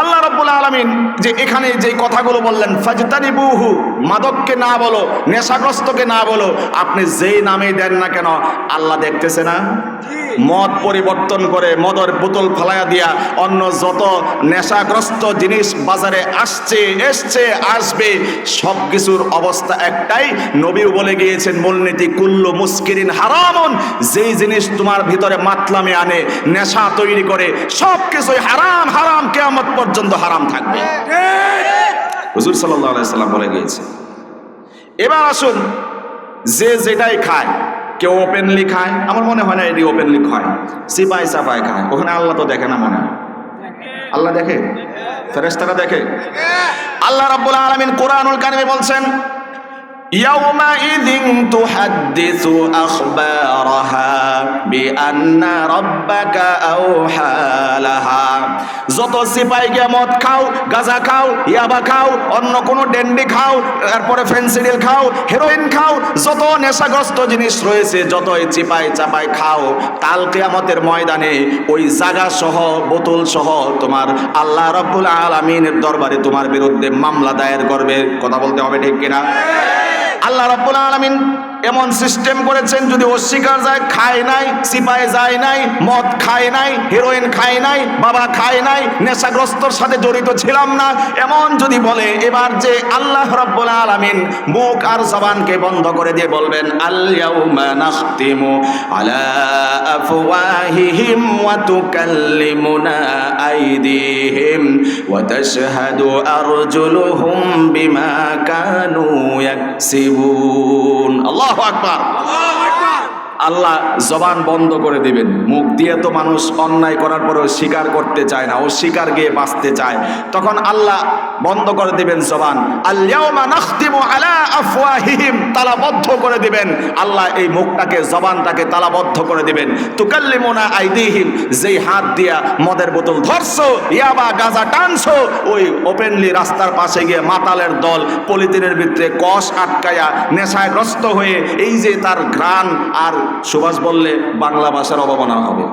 আল্লাহ রাব্বুল আলামিন যে এখানে যে কথাগুলো বললেন, ফাজতানিবুহু, মাদককে না বলো, নেশাগ্রস্তকে না বলো, আপনি যেই নামেই দেন না কেন, আল্লাহ দেখতেছে না? মদ পরিবর্তন করে, মদের বোতল ফালাইয়া দিয়া অন্য যত নেশাগ্রস্ত জিনিস বাজারে এসছে আসবে, সব কিছুর অবস্থা একটাই। নবীও বলে গিয়েছেন, মূলনীতি কুল্লু মুস্কিরিন হারামুন, যেই জিনিস তোমার ভিতরে মাতলামি আনে, নেশা তৈরি করে, সব কিছুই হারাম, হারাম কিয়ামত পর্যন্ত হারাম থাকবে। হুজুর সাল্লাল্লাহু আলাইহি সাল্লাম বলে গিয়েছে। এবার আসুন, যে যেটাই খায়, কেউ ওপেনলি খায়, আমার মনে হয় না এটি ওপেনলি খায়, সিপাই সাপাই খায়, ওখানে আল্লাহ তো দেখে না, মনে হয় আল্লাহ দেখে? ফেরেশতারা দেখে? আল্লাহ রাব্বুল আলামিন কোরআনুল কারীমে বলছেন, ইয়াউমাইযিন তুহাদ্দিসু আখবারাহা বিআন্না রাব্বাকা আওহা লাহা। যত সিপাইকে মদ খাও, গাঁজা খাও, ইয়াবা খাও, অন্য কোনো ডেন্ডি খাও, তারপরে ফেন্সিডিল খাও, হেরোইন খাও, যত নেশাগ্রস্ত জিনিস রয়েছে, যতই চিপাই চাপাই খাও, কাল কিয়ামতের ময়দানে ওই জায়গা সহ, বোতল সহ তোমার আল্লাহ রাব্বুল আলামিনের দরবারে তোমার বিরুদ্ধে মামলা দায়ের করবে। কথা বলতে হবে, ঠিক কিনা? আল্লাহ রাব্বুল আলামিন এমন সিস্টেম করেছেন, যদি অস্বীকার যায়, খায় নাই, সিপাই যায় নাই, মদ খায় নাই, হেরোইন খায় নাই, বাবা খায় নাই, নেশাগ্রস্তর সাথে জড়িত ছিলাম না, এমন যদি বলে, এবার যে আল্লাহ রাব্বুল আলামিন মুখ আর জবানকে বন্ধ করে দিয়ে বলবেন, আল ইয়াউমা নাখতিমু আলা আফওয়াহিহিম ওয়া তুকাল্লিমুনা আইদিহিম ওয়া তাশহাদু আরজুলুহুম বিমা কানু ইয়াকসিবুন। আল্লাহু আকবার। আল্লাহ জবান বন্ধ করে দিবেন। মুখ দিয়ে তো মানুষ অন্যায় করার পরেও স্বীকার করতে চায় না, ও স্বীকার গিয়ে বাঁচতে চায়, তখন আল্লাহ বন্ধ করে দিবেন জবান। আল ইয়াউমা নাখতিমু আলা আফওয়াহিহিম, তালাবদ্ধ করে দিবেন আল্লাহ, এই মুখটাকে, জবানটাকে তালাবদ্ধ করে দিবেন। তুকাল্লিমুনা আইদিহিম, যেই হাত দিয়া মদের বোতল ধরছো, ইয়াবা গাঁজা টানছো, ওই ওপেনলি রাস্তার পাশে গিয়ে মাতালের দল পলিথিনের ভিতরে কষ আটকায়া নেশাগ্রস্ত হয়ে, এই যে তার ঘ্রাণ, আর সুবাস বললে বাংলা ভাষার অবমাননা হবে,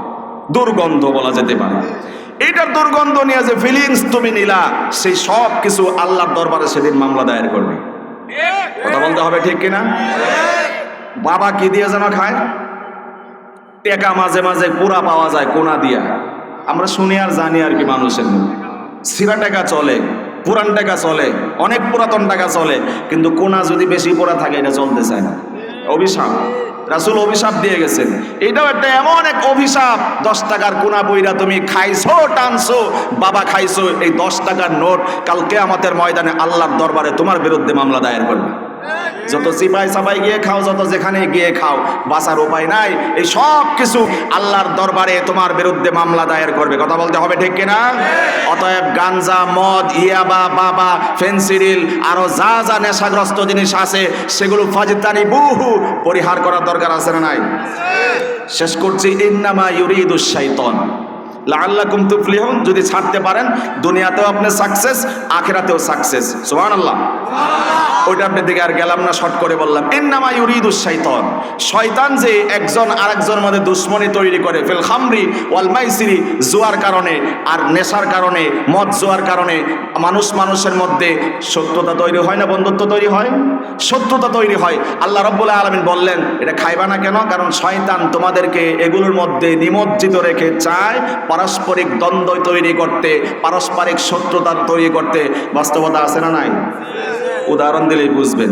দুর্গন্ধ বলা যেতে পারে, এইটার দুর্গন্ধ নিয়ে যে ফিলিংস তুমি নিলা, সেই সব কিছু আল্লাহর দরবারে সেদিন মামলা দায়ের করবে। কথা বলতে হবে, ঠিক কিনা? বাবা কি দিয়ে যেন খায়? টেকা মাঝে মাঝে পুরা পাওয়া যায় কোনা দিয়া। আমরা শুনি আর জানি আর কি, মানুষের সিরা টাকা চলে, পুরান টাকা চলে, অনেক পুরাতন টাকা চলে, কিন্তু কোনা যদি বেশি পোড়া থাকে এটা চলতে চায় না। অভিশাপ, রাসূল অভিশাপ দিয়ে গেছেন। এটাও একটা এমন এক অভিশাপ, 10 টাকার কোনা বইরা তুমি খাইছো, টানছো, বাবা খাইছো, এই 10 টাকার নোট কাল কিয়ামতের ময়দানে আল্লাহর দরবারে তোমার বিরুদ্ধে মামলা দায়ের করবে। যত সিপাই সাপাই গিয়ে খাও, যত যেখানে গিয়ে খাও, বাঁচার উপায় নাই। এই সব কিছু আল্লাহর দরবারে তোমার বিরুদ্ধে মামলা দায়ের করবে। কথা বলতে হবে, ঠিক কিনা? অতএব গাঞ্জা, মদ, ইয়াবা, বাবা, ফেন্সিডিল, আরো যা যা নেশাগ্রস্ত জিনিস আছে সেগুলো ফাজতানিবুহু, পরিহার করার দরকার আছে না নাই? শেষ করছি, ইন্নামা ইউরিদুশ শাইতান লাআল্লাকুম তুফলিহুন। যদি ছাড়তে পারেন দুনিয়াতেও আপনি সাকসেস, আখিরাতেও সাকসেস। সুবহানাল্লাহ। ওইটা আপনার দিকে আর গেলাম না, শর্ট করে বললাম। ইন্নামা ইউরিদুশ শাইতান, শয়তান যে একজন আরেকজনের মধ্যে দুশ্মনী তৈরি করে, ফিল খামরি ওয়াল মাইসিরি, জুয়ার কারণে আর নেশার কারণে, মদ জুয়ার কারণে মানুষের মধ্যে শত্রুতা তৈরি হয় না, বন্ধুত্ব তৈরি হয়, শত্রুতা তৈরি হয়। আল্লাহ রাব্বুল আলামিন বললেন এটা খাইবা না কেন? কারণ শয়তান তোমাদেরকে এগুলোর মধ্যে নিমজ্জিত রেখে চায় পারস্পরিক দ্বন্দ্ব তৈরি করতে, পারস্পরিক শত্রুতা তৈরি করতে। বাস্তবতা আছে না নাই? উদাহরণ দিলেই বুঝবেন।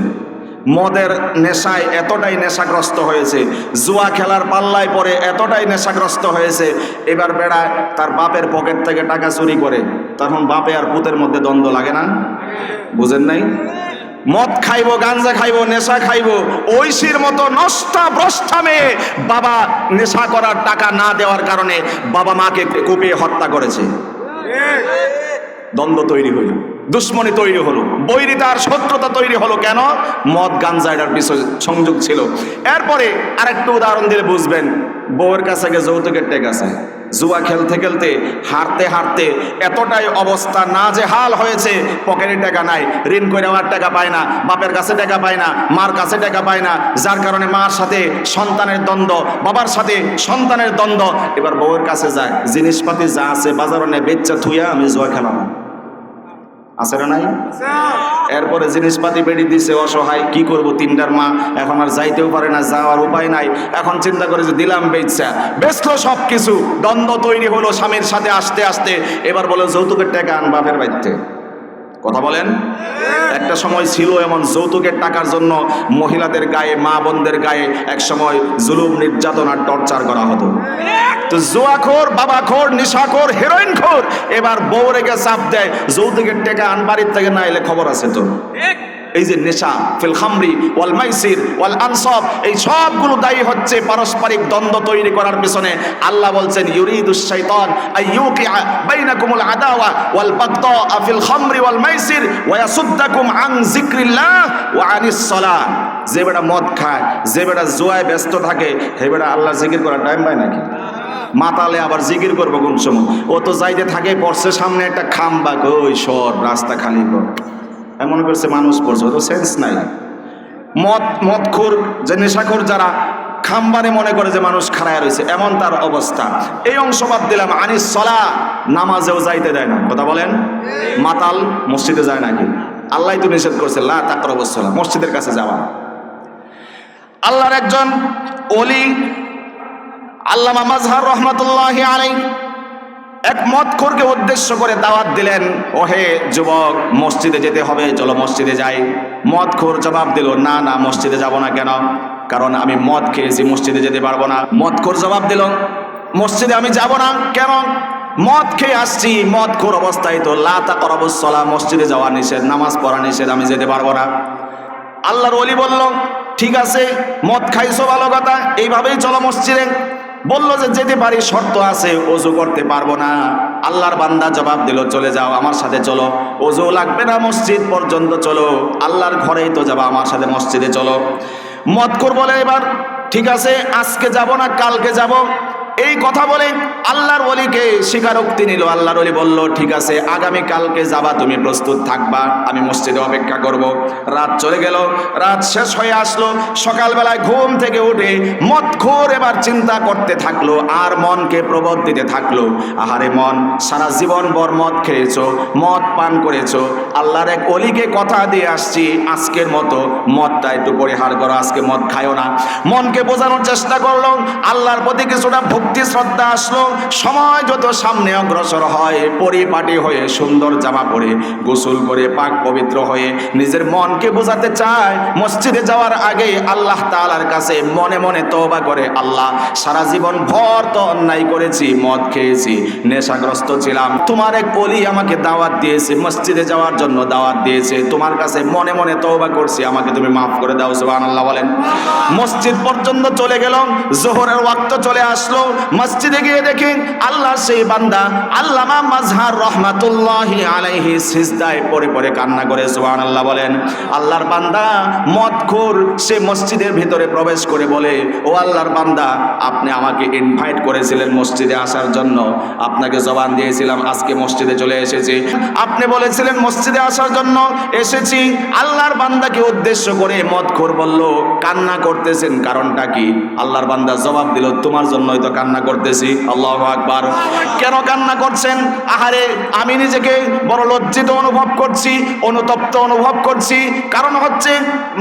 মদের নেশায় এতটাই নেশাগ্রস্ত হয়েছে, জুয়া খেলার পাল্লায় পরে এতটাই নেশাগ্রস্ত হয়েছে, এবার বেড়ায় তার বাপের পকেট থেকে টাকা চুরি করে, তখন বাপে আর পুতের মধ্যে দ্বন্দ্ব লাগে না? বুঝেন নাই? মদ খাইবো, গাঞ্জা খাইবো, নেশা খাইবো, ঐশীর মতো নষ্টা ভ্রষ্টা মেয়ে বাবা নেশা করার টাকা না দেওয়ার কারণে বাবা মাকে কুপিয়ে হত্যা করেছে। দ্বন্দ্ব তৈরি হইল, দুশ্মনী তৈরি হলো, বৈরিতা আর শত্রুতা তৈরি হলো। কেন? মদ গাঞ্জা এটার বিষয় সংযোগ ছিল। এরপরে আরেকটু উদাহরণ দিলে বুঝবেন। বউয়ের কাছে গিয়ে যৌতুকের টেক আছে, জুয়া খেলতে খেলতে হারতে হারতে এতটাই অবস্থা নাজেহাল হয়েছে, পকেটে টাকা নাই, ঋণ করে আমার টাকা পায় না, বাপের কাছে টাকা পায় না, মার কাছে টাকা পায় না, যার কারণে মার সাথে সন্তানের দ্বন্দ্ব, বাবার সাথে সন্তানের দ্বন্দ্ব। এবার বউয়ের কাছে যায়, জিনিসপাতি যা আছে বাজারে বেচা থুইয়া আমি জুয়া খেলাম। আছে না নাই? এরপরে জিনিসপাতি বেড়ে দিছে, অসহায়, কি করব, 3টার মা, এখন আর যাইতেও পারে না, যাওয়ার উপায় নাই। এখন চিন্তা করে যে দিলাম, বেচলো সব কিছু। দ্বন্দ্ব তৈরি হলো স্বামীর সাথে আস্তে আস্তে। এবার বলে যৌতুকের টাকা আন বাপের বাড়িতে। কথা বলেন। একটা সময় ছিল এমন, যৌতুকের টাকার জন্য মহিলাদের গায়ে, মা বোনদের গায়ে এক সময় জুলুম, নির্যাতন আর টর্চার করা হতো। তো জুয়াখোর, বাবাখোর, নেশাখোর, হেরোইনখোর এবার বউ রেখে চাপ দেয়, যৌতুকের টাকা আন বাড়ির থেকে, না এলে খবর আছে তো। এই যে নেশা, ফিল খামরি ওয়াল মাইসির ওয়াল আনসাব, এই সবগুলো দায়ী হচ্ছে পারস্পরিক দ্বন্দ্ব তৈরি করার পিছনে। আল্লাহ বলছেন ইউরিদুশ শাইতান আইয়ুকিআ বাইনাকুমুল আদাওয়া ওয়াল বাগদা ফিল খামরি ওয়াল মাইসির ওয়া ইয়াসুদ্দাকুম আন যিকরিল্লাহ ওয়া আনিস সালাহ। যে বেটা মদ খায়, যে বেটা জুয়ায় ব্যস্ত থাকে, হে বেটা আল্লাহ জিকির করার টাইম পায় নাকি? মাতালে আবার জিকির করবো কোন সময়? ও তো যাইতে থাকে, পড়ছে সামনে একটা খাম্বা, ওই সর, রাস্তা খালি কর, এমন করছে মানুষ পড়ছে, তো সেন্স নাই। মদখোর, যে নেশাখোর যারা, খাম্বারে মনে করে যে মানুষ খাড়ায় রয়েছে, এমন তার অবস্থা। এই অংশ বাদ দিলাম। আনিস সালাহ, নামাজেও যাইতে দেয় না। কথা বলেন। মাতাল মসজিদে যায় নাকি? আল্লাহ তো নিষেধ করছে, লা তাকরাবুস সালাহ, মসজিদের কাছে যাওয়া। আল্লাহর একজন ওলি আল্লামা মাজহার রহমাতুল্লাহি আলাইহি এক মদখোরকে উদ্দেশ্য করে দাওয়াত দিলেন, ওহে যুবক, মসজিদে যেতে হবে, চলো মসজিদে যাই। মদখোর জবাব দিল, না না, মসজিদে যাব না। কেন? কারণ আমি মদ খেয়েছি, মসজিদে যেতে পারবো না। মদখোর জবাব দিল, মসজিদে আমি যাব না। কেন? মদ খেয়ে আসছি, মদখোর অবস্থায় তো লা তাকরাবুস সালাহ, মসজিদে যাওয়া নিষেধ, নামাজ পড়া নিষেধ, আমি যেতে পারবো না। আল্লাহর ওলি বলল, ঠিক আছে, মদ খাইছো ভালো কথা, এইভাবেই চলো মসজিদে। বলল যে যেতে পারি, শর্ত আছে, ওযু করতে পারবো না। আল্লাহর বান্দা জবাব দিল, চলে যাও, আমার সাথে চলো, ওযু লাগবে না, মসজিদ পর্যন্ত চলো, আল্লাহর ঘরেই তো যাবা, আমার সাথে মসজিদে চলো। মদখোর বলে, এবার ঠিক আছে, আজকে যাব না, কালকে যাব। এই কথা বলে আল্লাহর ওলিকে স্বীকারোক্তি নিল। আল্লাহর ওলি বলল, ঠিক আছে, আগামী কালকে যাবা, তুমি প্রস্তুত থাকবা, আমি মসজিদে অপেক্ষা করব। রাত চলে গেল, রাত শেষ হয়ে আসলো। সকালবেলায় ঘুম থেকে উঠে মদখোর এবার চিন্তা করতে থাকলো আর মনকে প্রবোধ দিতে থাকলো, আহারে মন, সারা জীবন ভর মদ খেয়েছো, মদ পান করেছো, আল্লাহর এক ওলিকে কথা দিয়ে আসছি, আজকের মতো মদটা একটু পরিহার করো, আজকে মদ খায়ও না। মনকে বোঝানোর চেষ্টা করলো, আল্লাহর প্রতি কিছুটা ভক্তি শ্রদ্ধা আসলো। সময় যত সামনে অগ্রসর হয়, পরিপাটি হয়ে সুন্দর জামা পরে গোসল করে পাক পবিত্র হয়ে নিজের মনকে বোঝাতে চায়। মসজিদে যাওয়ার আগে আল্লাহ তাআলার কাছে মনে মনে তওবা করে, আল্লাহ, সারা জীবন ভর তো অন্যায় করেছি, মদ খেয়েছি, নেশাগ্রস্ত ছিলাম, তোমার এক ওলি আমাকে দাওয়াত দিয়েছে, মসজিদে যাওয়ার জন্য দাওয়াত দিয়েছে, তোমার কাছে মনে মনে তওবা করছি, আমাকে তুমি মাফ করে দাও। সুবহানাল্লাহ বলেন। মসজিদ পর্যন্ত চলে গেল, যোহরের ওয়াক্ত চলে আসলো। মসজিদে গিয়ে দেখি আল্লাহর সেই বান্দা আল্লামা মাজহার রহমাতুল্লাহি আলাইহি সিজদায় পড়ে পড়ে কান্না করে। সুবহানাল্লাহ বলেন। আল্লাহর বান্দা মদখোর সে মসজিদের ভিতরে প্রবেশ করে বলে, ও আল্লাহর বান্দা, আপনি আমাকে ইনভাইট করেছিলেন মসজিদে আসার জন্য, আপনাকে জবান দিয়েছিলাম, আজকে মসজিদে চলে এসেছি, আপনি বলেছিলেন মসজিদে আসার জন্য, এসেছি। আল্লাহর বান্দাকে উদ্দেশ্য করে মদখোর বলল, কান্না করতেছেন কারণটা কি? আল্লাহর বান্দা জবাব দিল, তোমার জন্যই তো কান্না করতেছি। আল্লাহু আকবার। কেন কান্না করছেন? আহারে, আমি নিজেকে বড় লজ্জিত অনুভব করছি, অনুতপ্ত অনুভব করছি। কারণ হচ্ছে,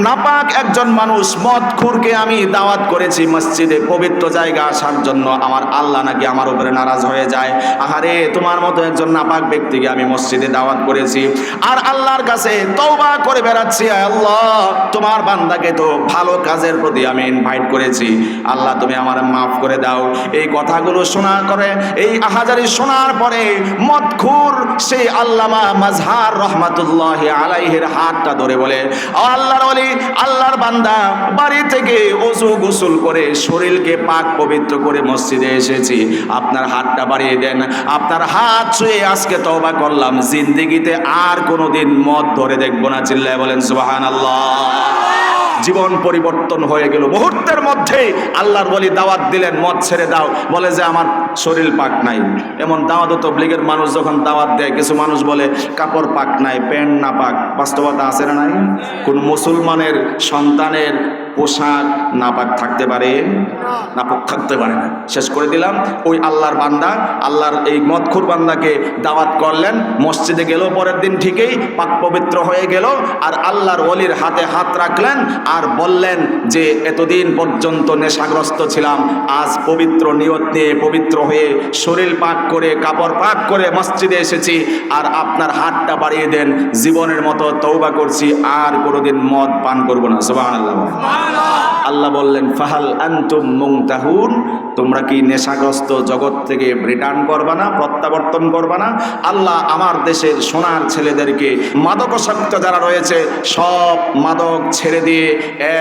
নাপাক একজন মানুষ মদখোরকে আমি দাওয়াত করেছি মসজিদে পবিত্র জায়গা আসার জন্য, আমার আল্লাহ নাকি আমার উপরে নারাজ হয়ে যায়। আহারে, তোমার মতো একজন নাপাক ব্যক্তিকে আমি মসজিদে দাওয়াত করেছি আর আল্লাহর কাছে তওবা করে বেড়াচ্ছি, আল্লাহ, তোমার বান্দাকে তো ভালো কাজের প্রতি আমি ইনভাইট করেছি, আল্লাহ তুমি আমার মাফ করে দাও। এই কথাগুলো শোনা করে, এই আহাজারি শোনার পরে মদখোর সেই আল্লামা মাজহার রহমাতুল্লাহি আলাইহির হাতটা ধরে বলে, আল্লাহর ওলি, আল্লাহর বান্দা, বাড়ি থেকে ওযু গোসল করে শরীরকে পাক পবিত্র করে মসজিদে এসেছি, আপনার হাতটা বাড়িয়ে দেন, আপনার হাত ছুঁয়ে আজকে তওবা করলাম, জিন্দেগিতে আর কোনোদিন মদ ধরে দেখবো না। চিল্লায় বলেন সুবহানাল্লাহ। জীবন পরিবর্তন হয়ে গেল মুহূর্তের মধ্যে। আল্লাহর ওলি দাওয়াত দিলেন, মদ ছেড়ে দাও, বলে যে আমার শরীর পাক নাই। এমন দাওয়াত তবলিগের মানুষ যখন দাওয়াত দেয়, কিছু মানুষ বলে কাপড় পাক নাই, প্যান্ট না পাক। বাস্তবতা আছে না নাই? কোন মুসলমানের সন্তানের পোশাক নাপাক থাকতে পারে? নাপাক থাকতে পারে না। শেষ করে দিলাম, ওই আল্লাহর বান্দা, আল্লাহর এই মদখোর বান্দাকে দাওয়াত করলেন, মসজিদে গেল, পরের দিন ঠিকই পাক পবিত্র হয়ে গেল আর আল্লাহর ওলির হাতে হাত রাখলেন আর বললেন যে, এতদিন পর্যন্ত নেশাগ্রস্ত ছিলাম, আজ পবিত্র নিয়ত নিয়ে পবিত্র হয়ে শরীর পাক করে কাপড় পাক করে মসজিদে এসেছি, আর আপনার হাতটা বাড়িয়ে দেন, জীবনের মতো তওবা করছি, আর কোনোদিন মদ পান করব না। সুবহানাল্লাহ। আল্লাহ বললেন, ফাহাল আনতুম মুনতাহুন, তোমরা কি নেশাগ্রস্ত জগৎ থেকে রিটার্ন করবা না, প্রত্যাবর্তন করবা না? আল্লাহ আমার দেশের সোনার ছেলেদেরকে মাদকাসক্ত যারা রয়েছে সব মাদক ছেড়ে দিয়ে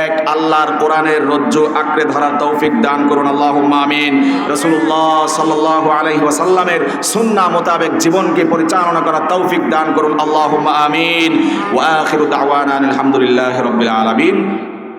এক আল্লাহর কোরআনের রজ্জু আঁকড়ে ধরার তৌফিক দান করুন। আল্লাহুম্মা আমিন। রাসূলুল্লাহ সাল্লাল্লাহু আলাইহি ওয়াসাল্লামের সুন্নাহ মোতাবেক জীবনকে পরিচালনা করার তৌফিক দান করুন। আল্লাহুম্মা আমিন। ওয়া আখিরু দাওয়ানা আলহামদুলিল্লাহি রাব্বিল আলামিন।